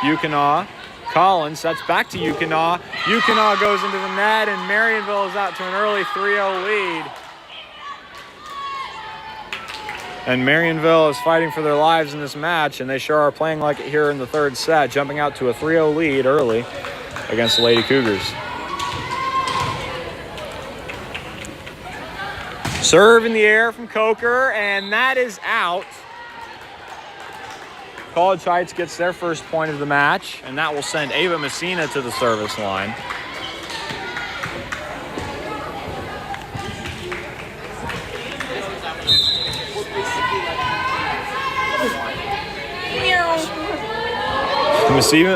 Yukonaw. Collins sets back to Yukonaw. Yukonaw goes into the net, and Marionville is out to an early 3-0 lead. And Marionville is fighting for their lives in this match, and they sure are playing like it here in the third set, jumping out to a 3-0 lead early against the Lady Cougars. Serve in the air from Coker, and that is out. College Heights gets their first point of the match, and that will send Ava Messina to the service line.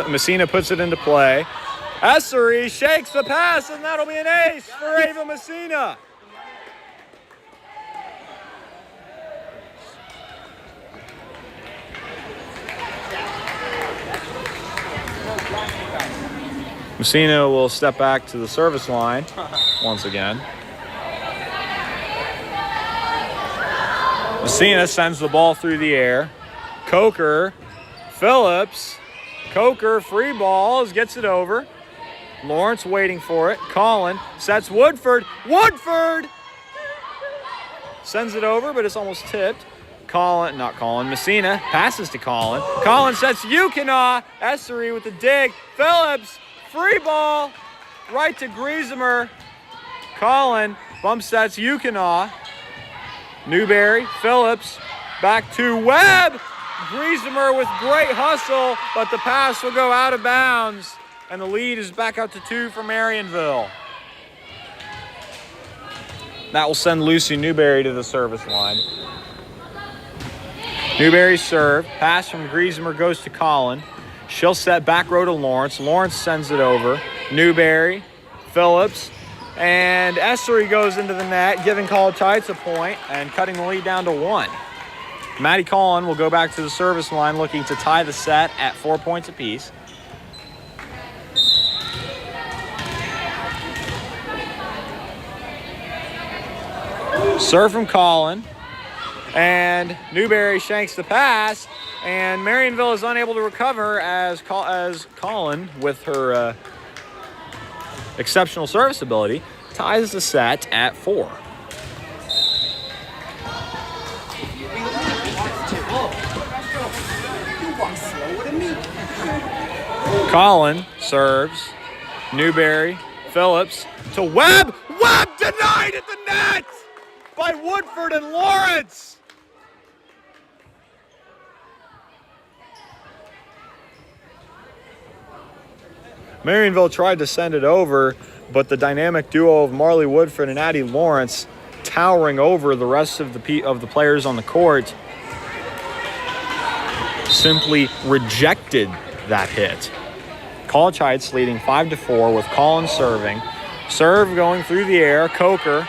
Messina puts it into play. Essery shakes the pass, and that'll be an ace for Ava Messina. Messina will step back to the service line once again. Messina sends the ball through the air. Coker, Phillips. Coker, free balls, gets it over. Lawrence waiting for it. Collin sets Woodford. Woodford sends it over, but it's almost tipped. Messina passes to Collin. Collin sets Yukonaw. Essery with the dig. Phillips, free ball, right to Griesemer. Collin bump sets Yukonaw. Newberry, Phillips, back to Webb. Griesemer with great hustle, but the pass will go out of bounds, and the lead is back out to 2 for Marionville. That will send Lucy Newberry to the service line. Newberry's serve, pass from Griesemer goes to Collin. She'll set back row to Lawrence. Lawrence sends it over. Newberry, Phillips, and Essery goes into the net, giving College Heights a point and cutting the lead down to 1. Maddie Collin will go back to the service line looking to tie the set at 4 points apiece. Serve from Collin, and Newberry shanks the pass, and Marionville is unable to recover as Collin, with her exceptional service ability, ties the set at 4. Collin serves. Newberry, Phillips to Webb. Webb denied at the net by Woodford and Lawrence. Marionville tried to send it over, but the dynamic duo of Marley Woodford and Addie Lawrence, towering over the rest of the players on the court, simply rejected that hit. College Heights leading 5-4 with Collins serving. Serve going through the air. Coker,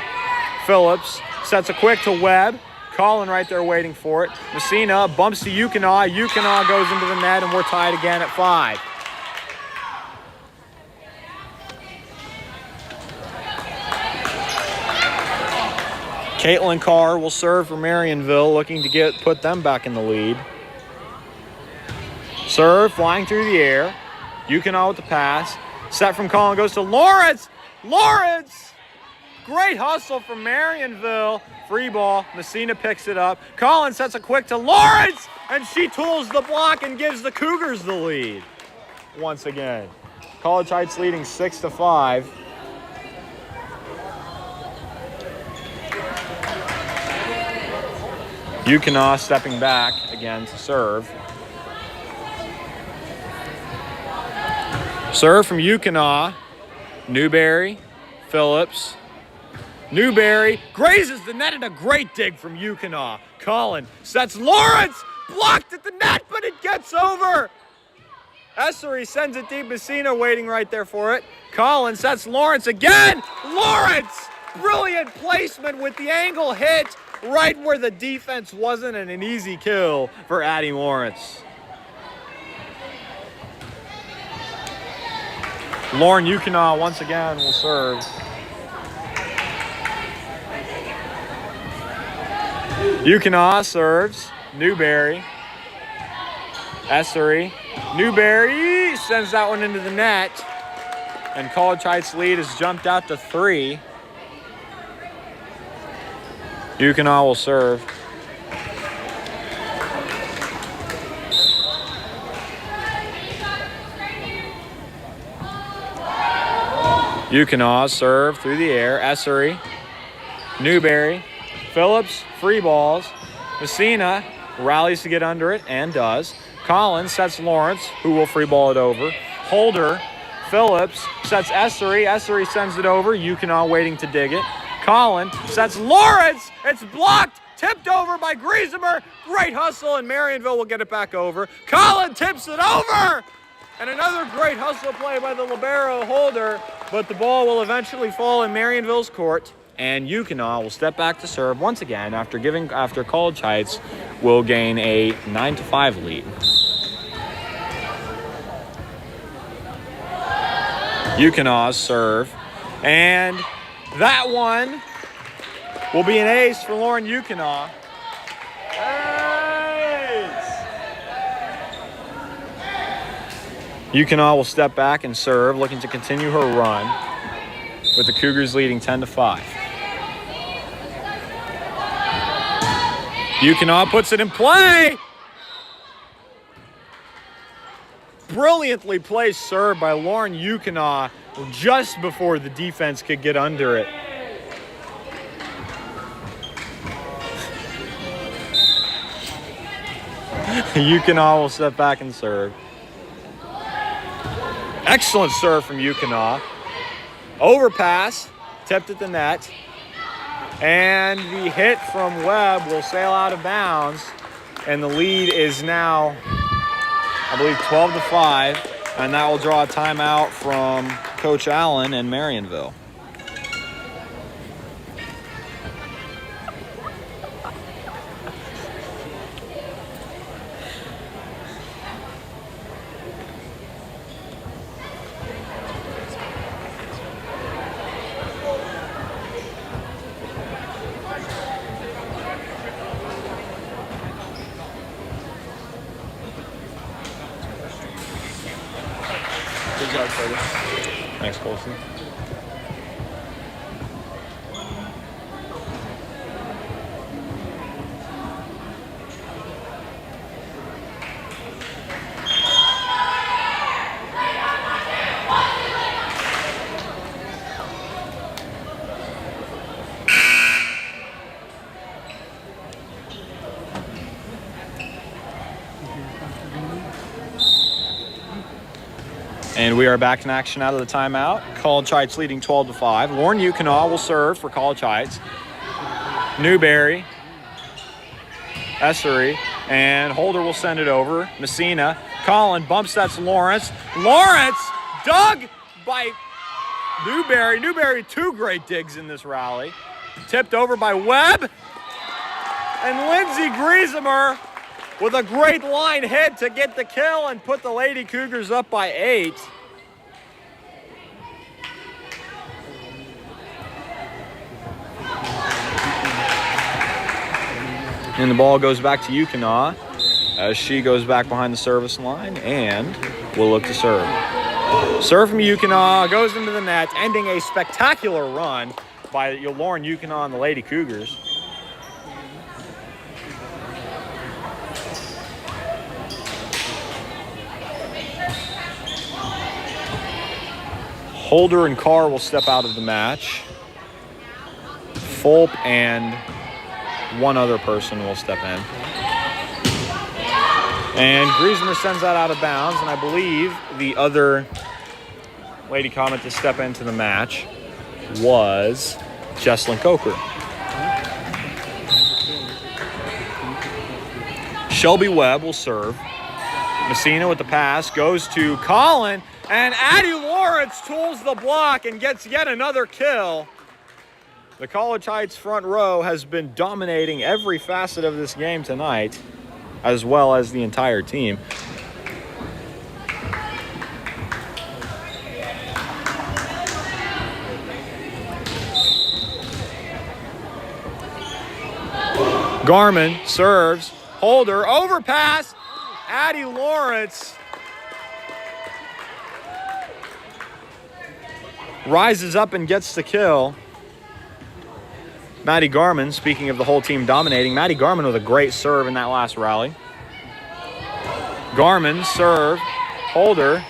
Phillips sets a quick to Webb. Collin right there waiting for it. Messina bumps to Yukonaw. Yukonaw goes into the net, and we're tied again at 5. Caitlin Carr will serve for Marionville, looking to put them back in the lead. Serve flying through the air. Yukonaw with the pass. Set from Collin goes to Lawrence. Lawrence! Great hustle from Marionville. Free ball. Messina picks it up. Collin sets a quick to Lawrence, and she tools the block and gives the Cougars the lead once again. College Heights leading 6-5. Yukonaw stepping back again to serve. Serve from Yukonaw. Newberry, Phillips. Newberry grazes the net, and a great dig from Yukonaw. Collin sets Lawrence, blocked at the net, but it gets over. Essery sends it deep. Messina waiting right there for it. Collin sets Lawrence again. Lawrence, brilliant placement with the angle hit right where the defense wasn't, and an easy kill for Addie Lawrence. Lauren Yukonaw once again will serve. Yukonaw serves. Newberry. Essery. Newberry sends that one into the net. And College Heights' lead has jumped out to 3. Yukonaw will serve. Yukonaw serve through the air. Essery, Newberry, Phillips, free balls. Messina rallies to get under it and does. Collins sets Lawrence, who will free ball it over. Holder, Phillips sets Essery. Essery sends it over. Yukonaw waiting to dig it. Collins sets Lawrence. It's blocked. Tipped over by Griesemer. Great hustle, and Marionville will get it back over. Collins tips it over. And another great hustle play by the libero Holder, but the ball will eventually fall in Marionville's court, and Yukonaw will step back to serve once again after College Heights will gain a 9-5 lead. Yukonaw's serve, and that one will be an ace for Lauren Yukonaw. Yukonaw will step back and serve, looking to continue her run, with the Cougars leading 10-5. Yukonaw puts it in play. Brilliantly placed serve by Lauren Yukonaw just before the defense could get under it. Yukonaw will step back and serve. Excellent serve from Yukonaw. Overpass, tipped at the net. And the hit from Webb will sail out of bounds. And the lead is now, I believe, 12-5. And that will draw a timeout from Coach Allen and Marionville. Good job, Cody. Thanks, Colson. And we are back in action out of the timeout. College Heights leading 12-5. Lauren Yukonaw will serve for College Heights. Newberry, Essery, and Holder will send it over. Messina, Collin bumps that's Lawrence. Lawrence dug by Newberry. Newberry, 2 great digs in this rally. Tipped over by Webb. And Lindsay Griesemer with a great line hit to get the kill and put the Lady Cougars up by 8. And the ball goes back to Yukonaw as she goes back behind the service line and will look to serve. Serve from Yukonaw goes into the net, ending a spectacular run by Lauren Yukonaw and the Lady Cougars. Holder and Carr will step out of the match. Fulp and one other person will step in. And Griesemer sends that out of bounds, and I believe the other Lady Comet to step into the match was Jesslyn Coker. Shelby Webb will serve. Messina with the pass goes to Collin, and Addie Lawrence tools the block and gets yet another kill. The College Heights front row has been dominating every facet of this game tonight, as well as the entire team. Garmin serves. Holder, overpass. Addie Lawrence rises up and gets the kill. Maddie Garman, speaking of the whole team dominating, Maddie Garman with a great serve in that last rally. Garman, serve, holder,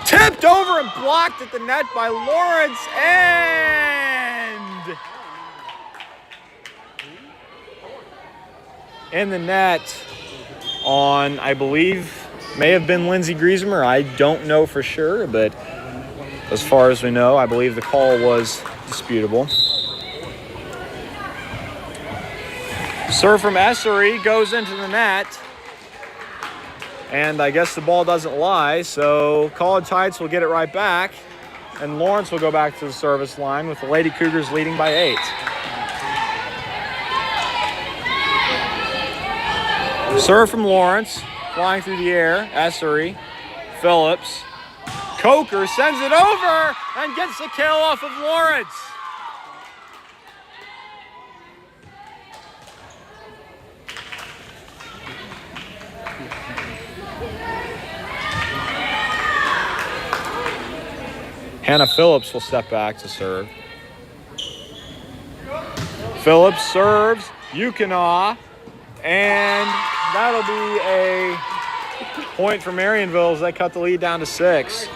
tipped over and blocked at the net by Lawrence, and in the net on, I believe, may have been Lindsay Griesmer. I don't know for sure, but as far as we know, I believe the call was disputable. Serve from Essery goes into the net. And I guess the ball doesn't lie, so College Heights will get it right back. And Lawrence will go back to the service line with the Lady Cougars leading by 8. Serve from Lawrence, flying through the air. Essery, Phillips. Coker sends it over and gets the kill off of Lawrence. Hannah Phillips will step back to serve. Phillips serves, Yukina, and that'll be a point for Marionville as they cut the lead down to 6.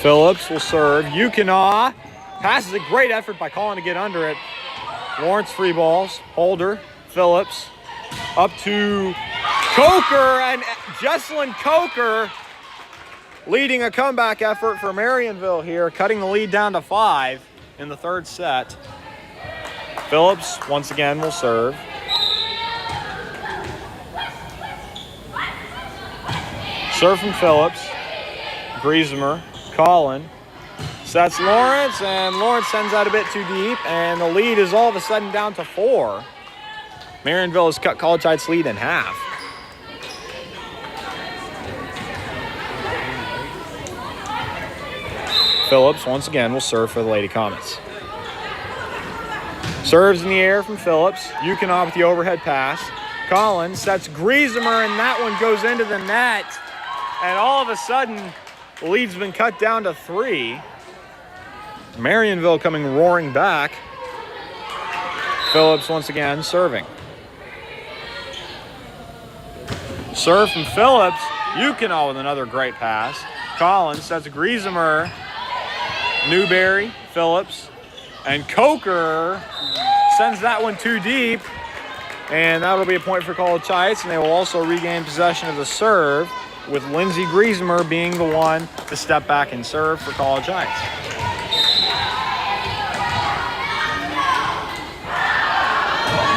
Phillips will serve, Yukina. Passes a great effort by Colin to get under it. Lawrence free balls. Holder. Phillips. Up to Coker, and Jesselyn Coker leading a comeback effort for Marionville here, cutting the lead down to 5 in the third set. Phillips once again will serve. Serve from Phillips. Griesmer. Colin. Sets Lawrence, and Lawrence sends out a bit too deep, and the lead is all of a sudden down to 4. Marionville has cut College Heights' lead in half. Phillips, once again, will serve for the Lady Comets. Serves in the air from Phillips. Yukina with the overhead pass. Collins sets Griesmer, and that one goes into the net. And all of a sudden, the lead's been cut down to 3. Marionville coming roaring back. Phillips once again serving. Serve from Phillips. Yukina with another great pass. Collins sets Griesmer. Newberry, Phillips, and Coker sends that one too deep. And that'll be a point for College Heights, and they will also regain possession of the serve, with Lindsay Griesmer being the one to step back and serve for College Heights.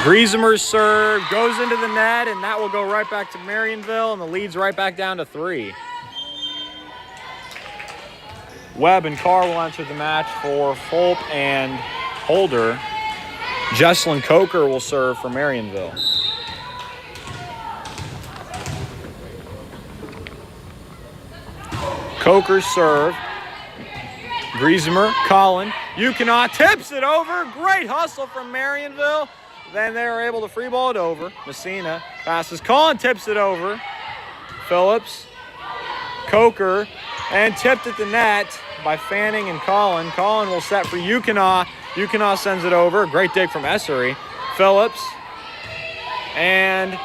Griesmer's serve goes into the net, and that will go right back to Marionville, and the lead's right back down to 3. Webb and Carr will enter the match for Fulp and Holder. Jesselyn Coker will serve for Marionville. Coker's serve. Griesmer, Colin, Yukina tips it over. Great hustle from Marionville. Then they are able to free ball it over. Messina passes. Colin tips it over. Phillips, Coker, and tipped at the net by Fanning and Colin. Colin will set for Yukina. Yukina sends it over. Great dig from Essery. Phillips. And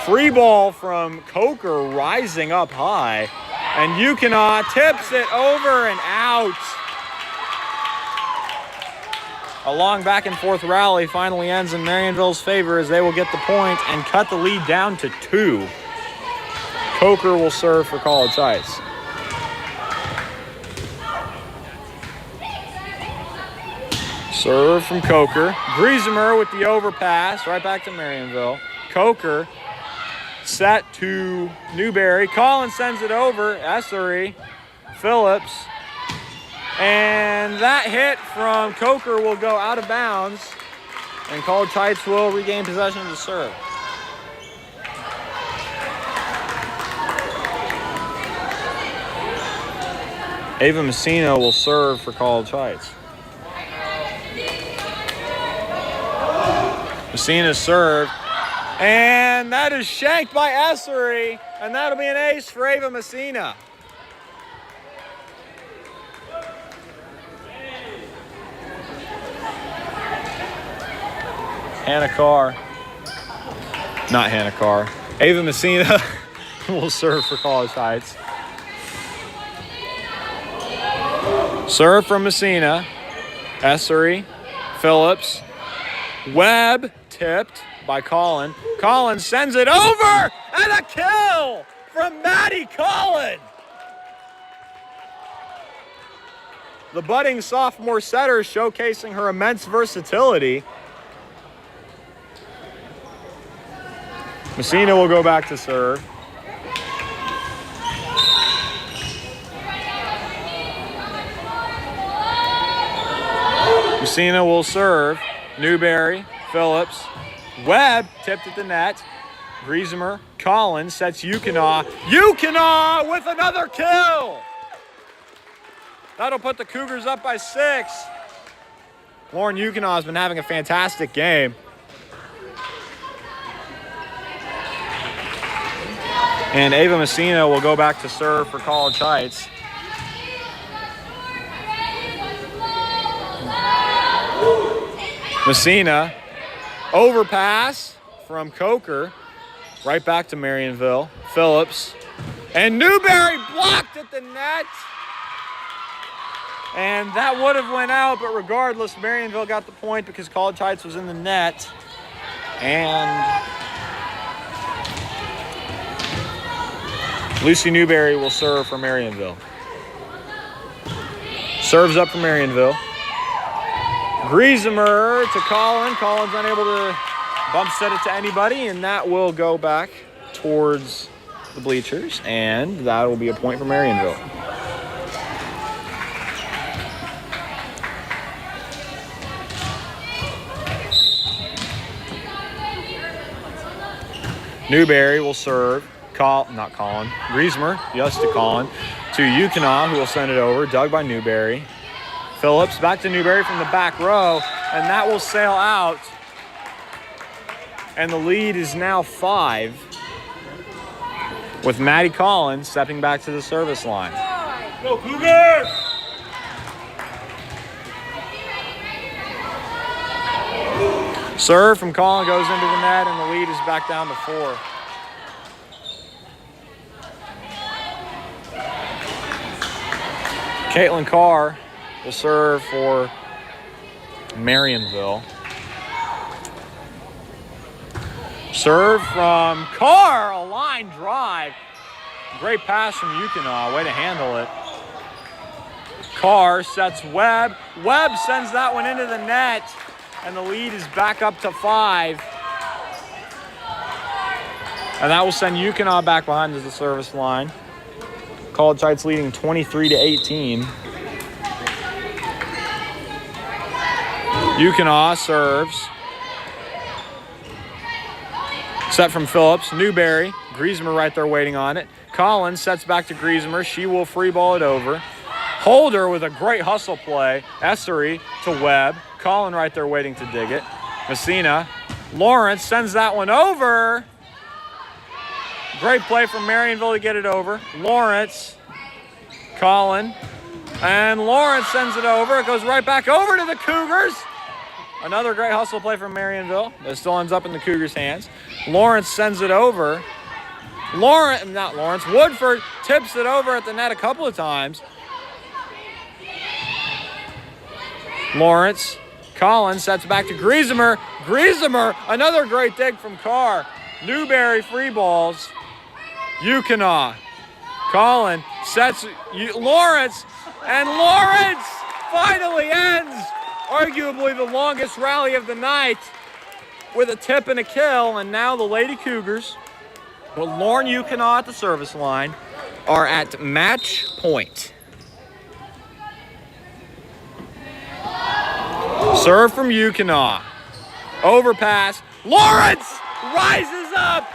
free ball from Coker rising up high. And Yukina tips it over and out. A long back and forth rally finally ends in Marionville's favor as they will get the point and cut the lead down to 2. Coker will serve for College Heights. Serve from Coker. Griesmer with the overpass, right back to Marionville. Coker set to Newberry. Collins sends it over. Essery. Phillips. And that hit from Coker will go out of bounds. And College Heights will regain possession of the serve. Ava Messina will serve for College Heights. Messina's serve. And that is shanked by Essery. And that'll be an ace for Ava Messina. Hannah Carr. Not Hannah Carr. Ava Messina will serve for College Heights. Serve from Messina. Essery. Phillips. Webb tipped by Collin. Collin sends it over, and a kill from Maddie Collin. The budding sophomore setter showcasing her immense versatility. Messina will go back to serve. Messina will serve. Newberry, Phillips, Webb tipped at the net. Griesemer, Collins sets Yukina. Yukina with another kill! That'll put the Cougars up by 6. Lauren Yukina has been having a fantastic game. And Ava Messina will go back to serve for College Heights. Messina, overpass from Coker, right back to Marionville. Phillips, and Newberry blocked at the net. And that would have went out, but regardless, Marionville got the point because College Heights was in the net. And Lucy Newberry will serve for Marionville. Serves up for Marionville. Griesemer to Collin. Collin's unable to bump set it to anybody, and that will go back towards the bleachers, and that will be a point for Marionville. Newberry will serve. Griesemer, yes to Collin. To Yukina, who will send it over. Dug by Newberry. Phillips back to Newberry from the back row, and that will sail out. And the lead is now 5, with Maddie Collins stepping back to the service line. Go Cougars! Serve from Collin goes into the net, and the lead is back down to 4. Caitlin Carr will serve for Marionville. Serve from Carr, a line drive. Great pass from Yukina, way to handle it. Carr sets Webb. Webb sends that one into the net, and the lead is back up to 5. And that will send Yukina back behind to the service line. College Heights leading 23-18. Yukina serves. Set from Phillips. Newberry. Griesemer right there waiting on it. Collins sets back to Griesemer. She will free ball it over. Holder with a great hustle play. Essery to Webb. Collin right there waiting to dig it. Messina. Lawrence sends that one over. Great play from Marionville to get it over. Lawrence. Collin. And Lawrence sends it over. It goes right back over to the Cougars. Another great hustle play from Marionville. It still ends up in the Cougars' hands. Lawrence sends it over. Woodford tips it over at the net a couple of times. Lawrence. Collins sets back to Griesemer. Griesemer, another great dig from Carr. Newberry free balls. Yukina. Collin sets Lawrence. And Lawrence finally ends arguably the longest rally of the night with a tip and a kill. And now the Lady Cougars, with Lauren Yukina at the service line, are at match point. Serve from Yukina. Overpass. Lawrence rises up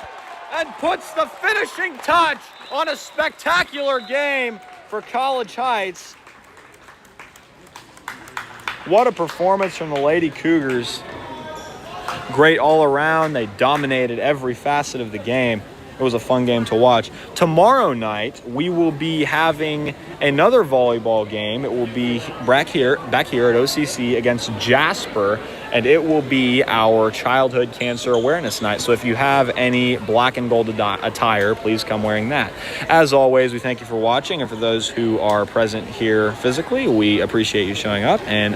and puts the finishing touch on a spectacular game for College Heights. What a performance from the Lady Cougars. great all around. They dominated every facet of the game. It was a fun game to watch. Tomorrow night, we will be having another volleyball game. It will be back here at OCC against Jasper, and it will be our Childhood Cancer Awareness Night. So if you have any black and gold attire, please come wearing that. As always, we thank you for watching, and for those who are present here physically, we appreciate you showing up, and